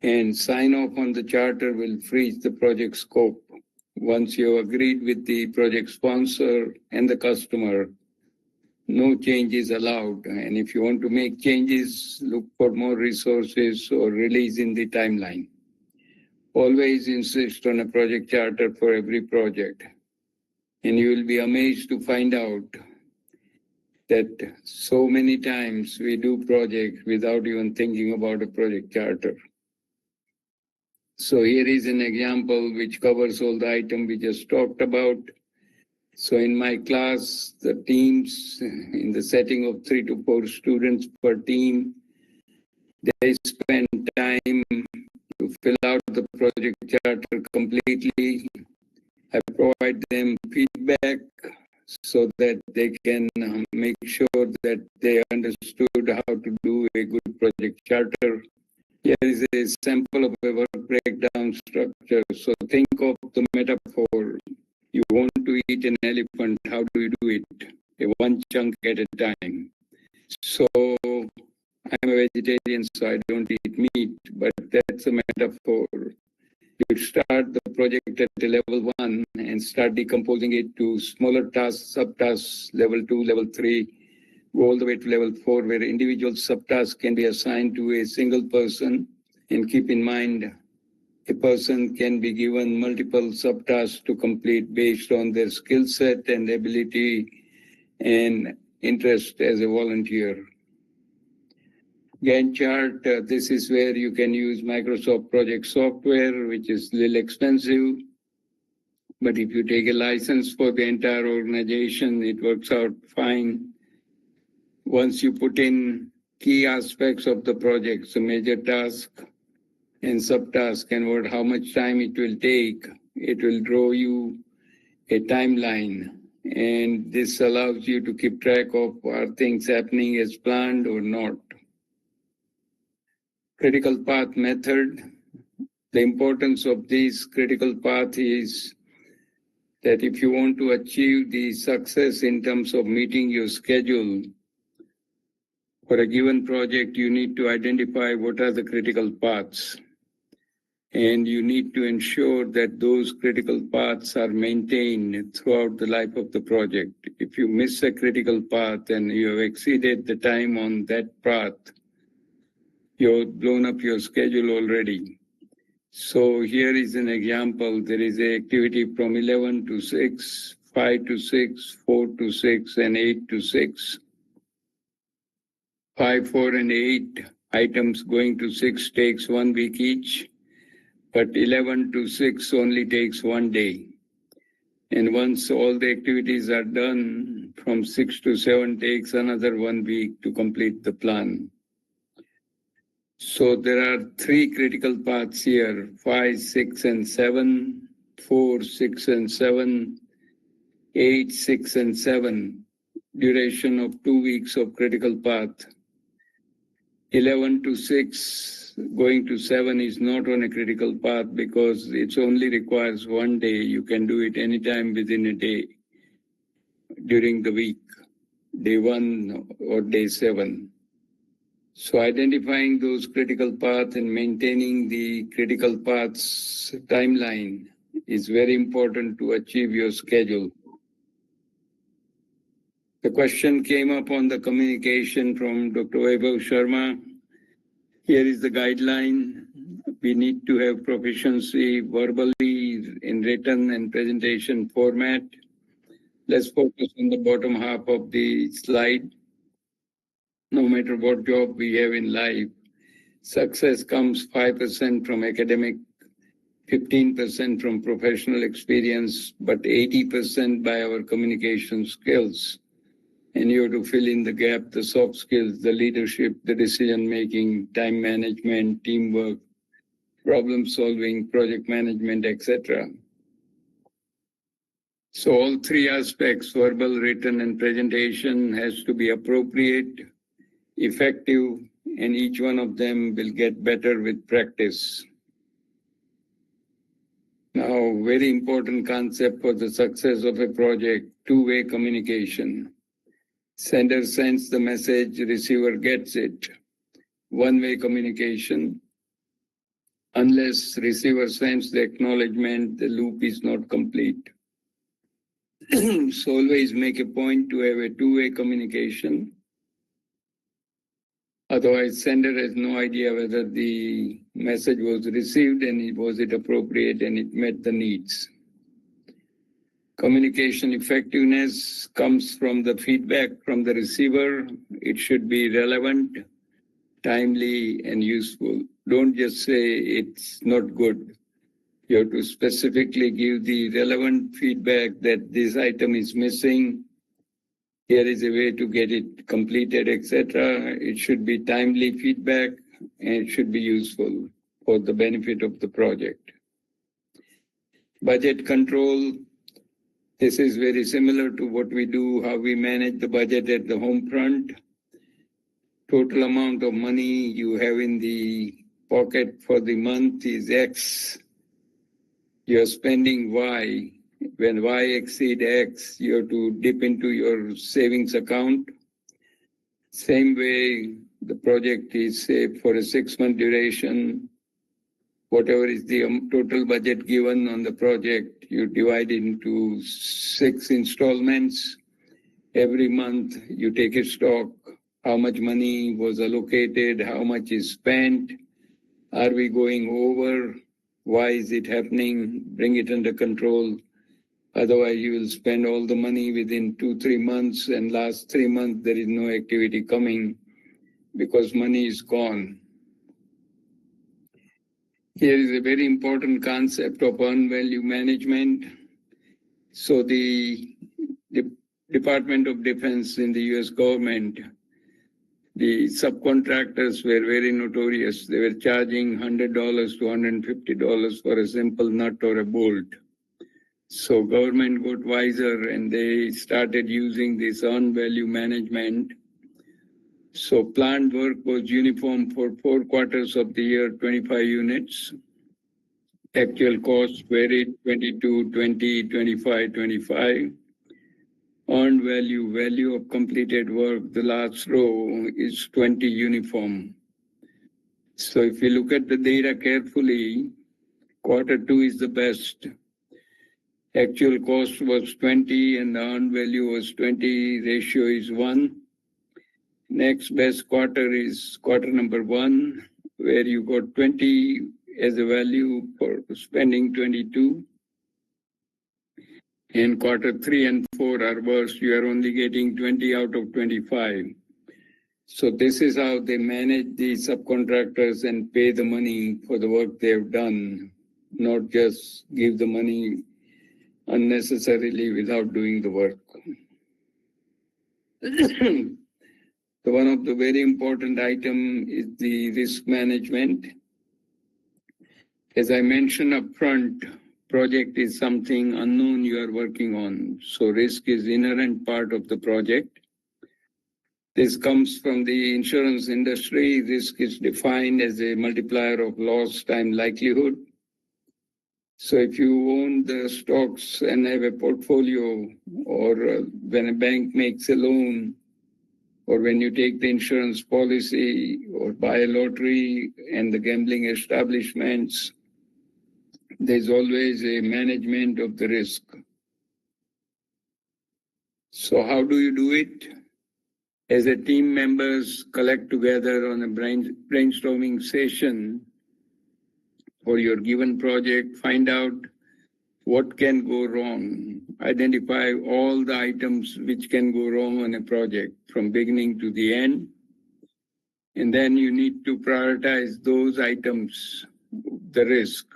And sign off on the charter will freeze the project scope. Once you have agreed with the project sponsor and the customer, no change is allowed. And if you want to make changes, look for more resources or release in the timeline. Always insist on a project charter for every project. And you will be amazed to find out that so many times we do projects without even thinking about a project charter. So here is an example which covers all the items we just talked about. So in my class, the teams, in the setting of 3 to 4 students per team, they spend time to fill out the project charter completely. I provide them feedback so that they can make sure that they understood how to do a good project charter. Here is a sample of a work breakdown structure. So think of the metaphor. You want to eat an elephant, how do you do it? One chunk at a time. So I'm a vegetarian, so I don't eat meat, but that's a metaphor. You start the project at level 1 and start decomposing it to smaller tasks, subtasks, level 2, level 3, go all the way to level 4, where individual subtasks can be assigned to a single person. And keep in mind, a person can be given multiple subtasks to complete based on their skill set and ability and interest as a volunteer. Gantt chart, this is where you can use Microsoft project software, which is a little expensive. But if you take a license for the entire organization, it works out fine. Once you put in key aspects of the project, so major task and subtask and how much time it will take, it will draw you a timeline. And this allows you to keep track of are things happening as planned or not. Critical path method. The importance of this critical path is that if you want to achieve the success in terms of meeting your schedule for a given project, you need to identify what are the critical paths. And you need to ensure that those critical paths are maintained throughout the life of the project. If you miss a critical path and you have exceeded the time on that path, you've blown up your schedule already. So here is an example. There is an activity from 11 to 6, 5 to 6, 4 to 6, and 8 to 6. 5, 4, and 8 items going to 6 takes 1 week each, but 11 to 6 only takes 1 day. And once all the activities are done, from 6 to 7 takes another 1 week to complete the plan. So there are 3 critical paths here, 5, 6, and 7, 4, 6, and 7, 8, 6, and 7, duration of 2 weeks of critical path. 11 to 6, going to 7 is not on a critical path because it only requires 1 day. You can do it anytime within a day during the week, day 1 or day 7. So identifying those critical paths and maintaining the critical paths timeline is very important to achieve your schedule. The question came up on the communication from Dr. Vaibhav Sharma. Here is the guideline. We need to have proficiency verbally in written and presentation format. Let's focus on the bottom half of the slide. No matter what job we have in life, success comes 5% from academic, 15% from professional experience, but 80% by our communication skills. And you have to fill in the gap, the soft skills, the leadership, the decision-making, time management, teamwork, problem solving, project management, etc. So all three aspects, verbal, written, and presentation, has to be appropriate, effective, and each one of them will get better with practice. Now, very important concept for the success of a project, two-way communication. Sender sends the message, receiver gets it. One-way communication. Unless receiver sends the acknowledgement, the loop is not complete. So always make a point to have a two-way communication. Otherwise, sender has no idea whether the message was received and was it appropriate and it met the needs. Communication effectiveness comes from the feedback from the receiver. It should be relevant, timely, and useful. Don't just say it's not good. You have to specifically give the relevant feedback that this item is missing. Here is a way to get it completed, etc. It should be timely feedback and it should be useful for the benefit of the project. Budget control. This is very similar to what we do, how we manage the budget at the home front. Total amount of money you have in the pocket for the month is X. You're spending Y. When Y exceeds X, you have to dip into your savings account. Same way, the project is saved for a 6-month duration. Whatever is the total budget given on the project, you divide it into 6 installments. Every month, you take a stock, how much money was allocated, how much is spent, are we going over, why is it happening, bring it under control. Otherwise, you will spend all the money within 2-3 months, and last 3 months, there is no activity coming because money is gone. Here is a very important concept of earned value management. So the Department of Defense in the US government, the subcontractors were very notorious. They were charging $100 to $150 for a simple nut or a bolt. So government got wiser and they started using this earned value management. So planned work was uniform for 4 quarters of the year, 25 units. Actual cost varied 22, 20, 25, 25. Earned value of completed work, the last row is 20 uniform. So if you look at the data carefully, Q2 is the best. Actual cost was 20 and the earned value was 20, ratio is 1. Next best quarter is quarter number 1, where you got 20 as a value for spending 22. In quarter 3 and 4 are worse. You are only getting 20 out of 25. So this is how they manage the subcontractors and pay the money for the work they have done, not just give the money unnecessarily without doing the work. So one of the very important item is the risk management. As I mentioned up front, project is something unknown you are working on. So risk is inherent part of the project. This comes from the insurance industry. Risk is defined as a multiplier of loss time likelihood. So if you own the stocks and have a portfolio, or when a bank makes a loan, or when you take the insurance policy or buy a lottery and the gambling establishments, there's always a management of the risk. So how do you do it? as a team members collect together on a brainstorming session for your given project, find out what can go wrong, identify all the items which can go wrong on a project from beginning to the end, and then you need to prioritize those items, the risk.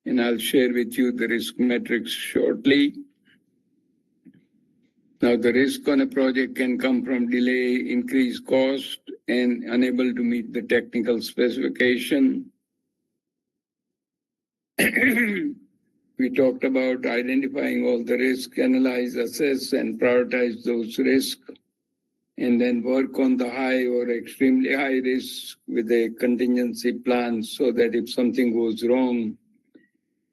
And I'll share with you the risk metrics shortly. Now, the risk on a project can come from delay, increased cost, and unable to meet the technical specification. We talked about identifying all the risk, analyze, assess, and prioritize those risks, and then work on the high or extremely high risk with a contingency plan so that if something goes wrong,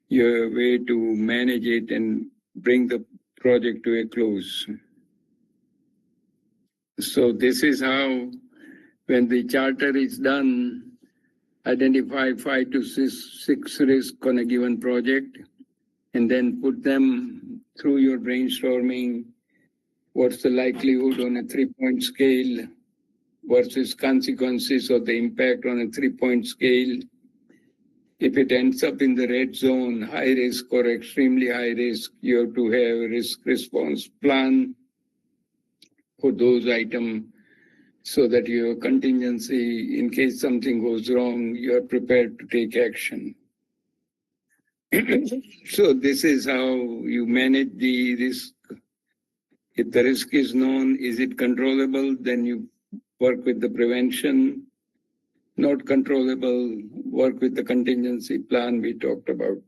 you have a way to manage it and bring the project to a close. So this is how, when the charter is done, identify 5 to 6 risks on a given project, and then put them through your brainstorming. What's the likelihood on a 3-point scale versus consequences of the impact on a 3-point scale? If it ends up in the red zone, high risk or extremely high risk, you have to have a risk response plan for those items so that your contingency, in case something goes wrong, you are prepared to take action. So this is how you manage the risk. If the risk is known, is it controllable? Then you work with the prevention. Not controllable, work with the contingency plan we talked about.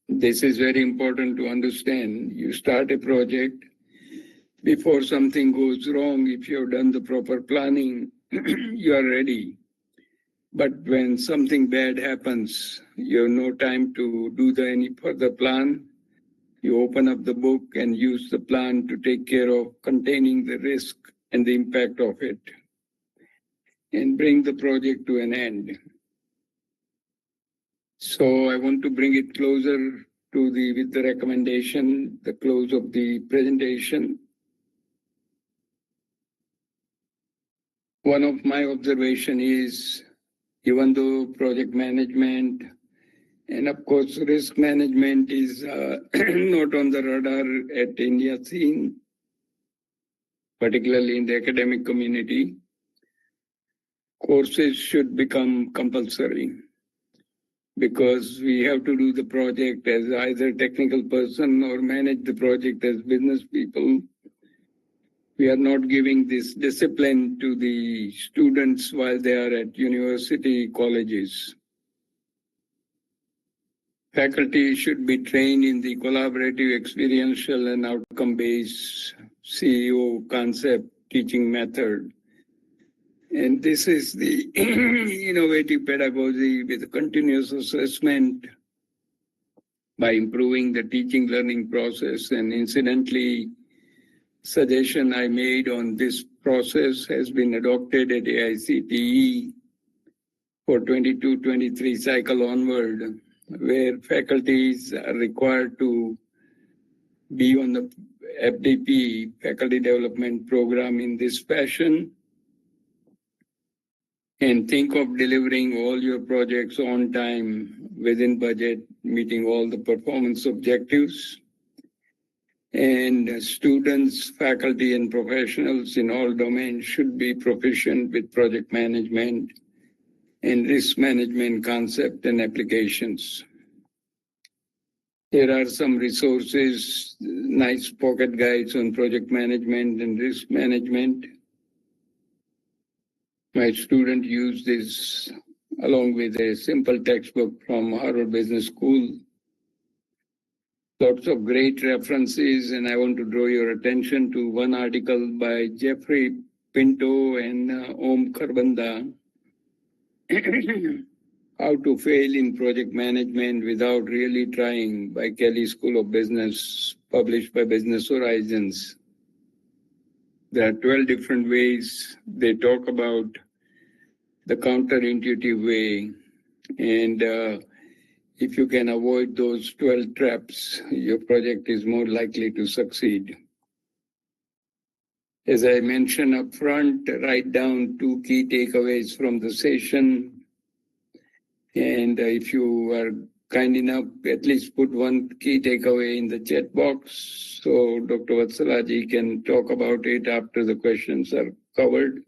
This is very important to understand. You start a project, before something goes wrong, if you have done the proper planning, you are ready. But when something bad happens, you have no time to do any further plan. You open up the book and use the plan to take care of containing the risk and the impact of it, and bring the project to an end. So I want to bring it closer to with the recommendation, the close of the presentation. One of my observation is, even though project management and of course risk management is not on the radar at India scene, particularly in the academic community, courses should become compulsory, because we have to do the project as either technical person or manage the project as business people. We are not giving this discipline to the students while they are at university colleges. Faculty should be trained in the collaborative, experiential, and outcome-based CEO concept teaching method. And this is the innovative pedagogy with continuous assessment by improving the teaching learning process. And incidentally, suggestion I made on this process has been adopted at AICTE for 22-23 cycle onward, where faculties are required to be on the FDP, Faculty Development Program, in this fashion, and think of delivering all your projects on time, within budget, meeting all the performance objectives. And students, faculty, and professionals in all domains should be proficient with project management and risk management concept and applications. Here are some resources, nice pocket guides on project management and risk management. My student used this along with a simple textbook from Harvard Business School. Lots of great references, and I want to draw your attention to one article by Jeffrey Pinto and Om Kharbanda, How to Fail in Project Management Without Really Trying, by Kelley School of Business, published by Business Horizons. There are 12 different ways they talk about the counterintuitive way, and if you can avoid those 12 traps, your project is more likely to succeed. As I mentioned up front, write down 2 key takeaways from the session. And if you are kind enough, at least put 1 key takeaway in the chat box so Dr. Vatsalaji can talk about it after the questions are covered.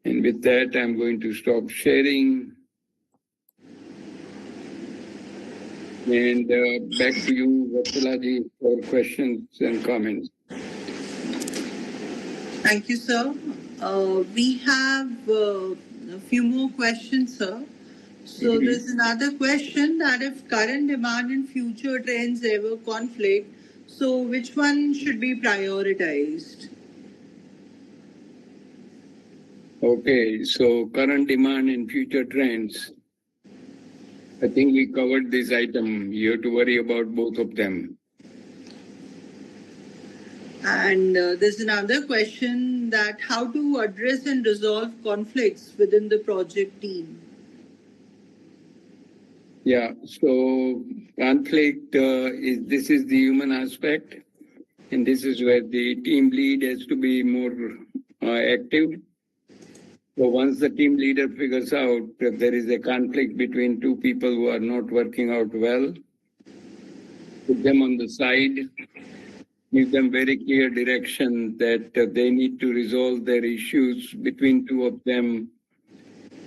And with that, I'm going to stop sharing. And back to you, Vatsalaji, for questions and comments. Thank you, sir. We have a few more questions, sir. So there's another question that if current demand and future trends ever conflict, so which one should be prioritized? Okay, so current demand and future trends. I think we covered this item. You have to worry about both of them. And there's another question that how to address and resolve conflicts within the project team. Yeah, so conflict this is the human aspect, and this is where the team lead has to be more active. So once the team leader figures out that there is a conflict between 2 people who are not working out well, put them on the side, give them very clear direction that they need to resolve their issues between 2 of them.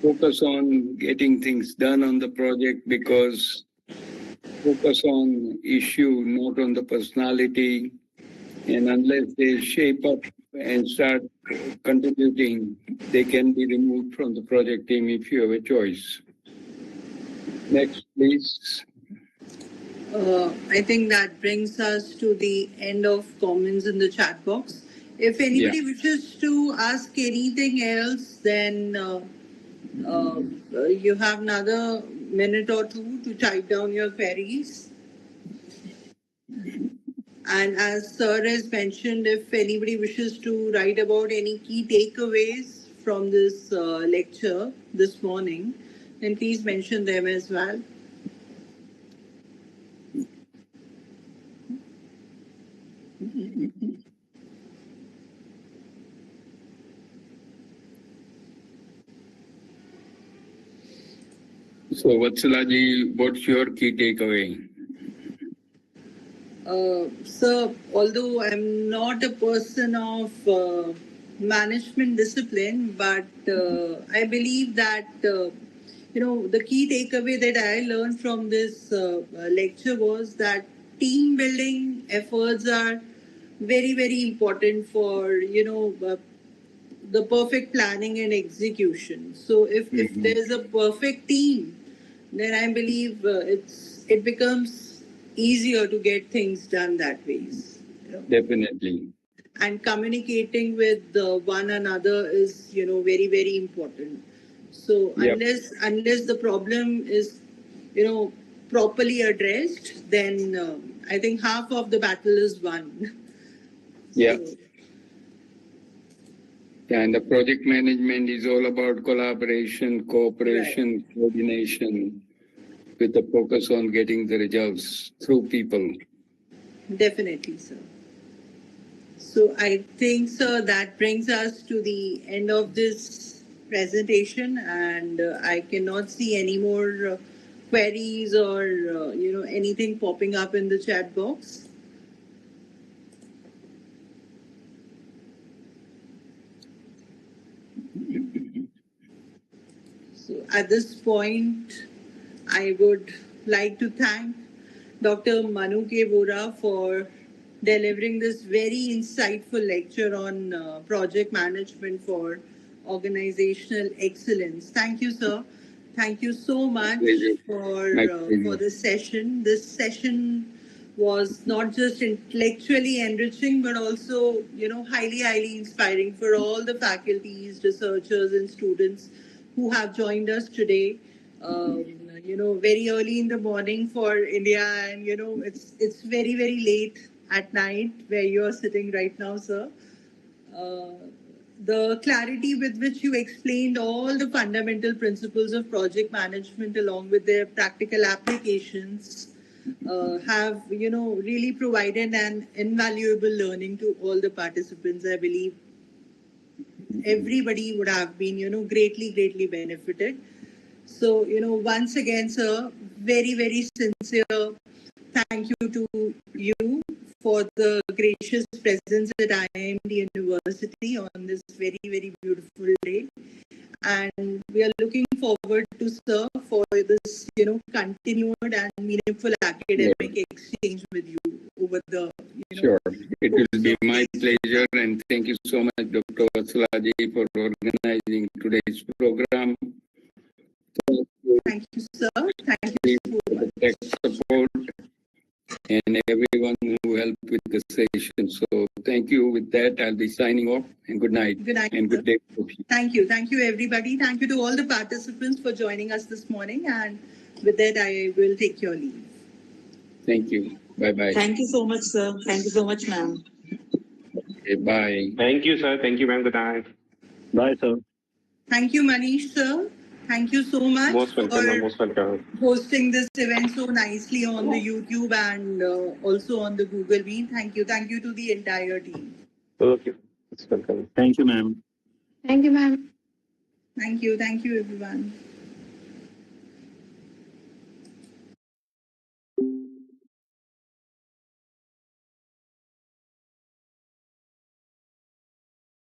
Focus on getting things done on the project, because focus on issue, not on the personality. And unless they shape up and start contributing, they can be removed from the project team if you have a choice. Next, please. I think that brings us to the end of comments in the chat box. If anybody wishes to ask anything else, then you have another minute or 2 to type down your queries. And as Sir has mentioned, if anybody wishes to write about any key takeaways from this lecture this morning, then please mention them as well. So, Vatsalaji, what's your key takeaway? Sir, although I'm not a person of management discipline, but I believe that, the key takeaway that I learned from this lecture was that team building efforts are very, very important for, the perfect planning and execution. So if there's a perfect team, then I believe it becomes easier to get things done that way. Definitely. And communicating with one another is, very, very important. So unless the problem is, properly addressed, then I think half of the battle is won. Yeah. Yeah, and the project management is all about collaboration, cooperation, coordination, with the focus on getting the results through people. Definitely, sir. So I think, sir, that brings us to the end of this presentation, and I cannot see any more queries or anything popping up in the chat box. So at this point, I would like to thank Dr. Manu K. Vora for delivering this very insightful lecture on project management for organizational excellence. Thank you, sir. Thank you so much for this session. This session was not just intellectually enriching, but also, highly, highly inspiring for all the faculties, researchers, and students who have joined us today. Very early in the morning for India, and it's very, very late at night where you are sitting right now, sir. The clarity with which you explained all the fundamental principles of project management along with their practical applications have, really provided an invaluable learning to all the participants. I believe everybody would have been, greatly, greatly benefited. So, once again, sir, very, very sincere thank you to you for the gracious presence at IIMT University on this very, very beautiful day. And we are looking forward to, sir, for this, continued and meaningful academic exchange with you over the, Sure. It will be my pleasure, and thank you so much, Dr. Vatsalaji, for organizing today's program. Thank you, sir. Thank you so much. Tech support and everyone who helped with the session. So thank you. With that, I'll be signing off, and good night. Good night, and good day. Thank you. Thank you, everybody. Thank you to all the participants for joining us this morning. And with that, I will take your leave. Thank you. Bye-bye. Thank you so much, sir. Thank you so much, ma'am. Okay, bye. Thank you, sir. Thank you, ma'am. Good night. Bye, sir. Thank you, Manish, sir. Thank you so much Most welcome, ma'am. Most welcome. hosting this event so nicely on the YouTube and also on the Google Meet. Thank you. Thank you to the entire team. Okay. Most welcome. Thank you, ma'am. Thank you, ma'am. Thank you. Thank you, everyone.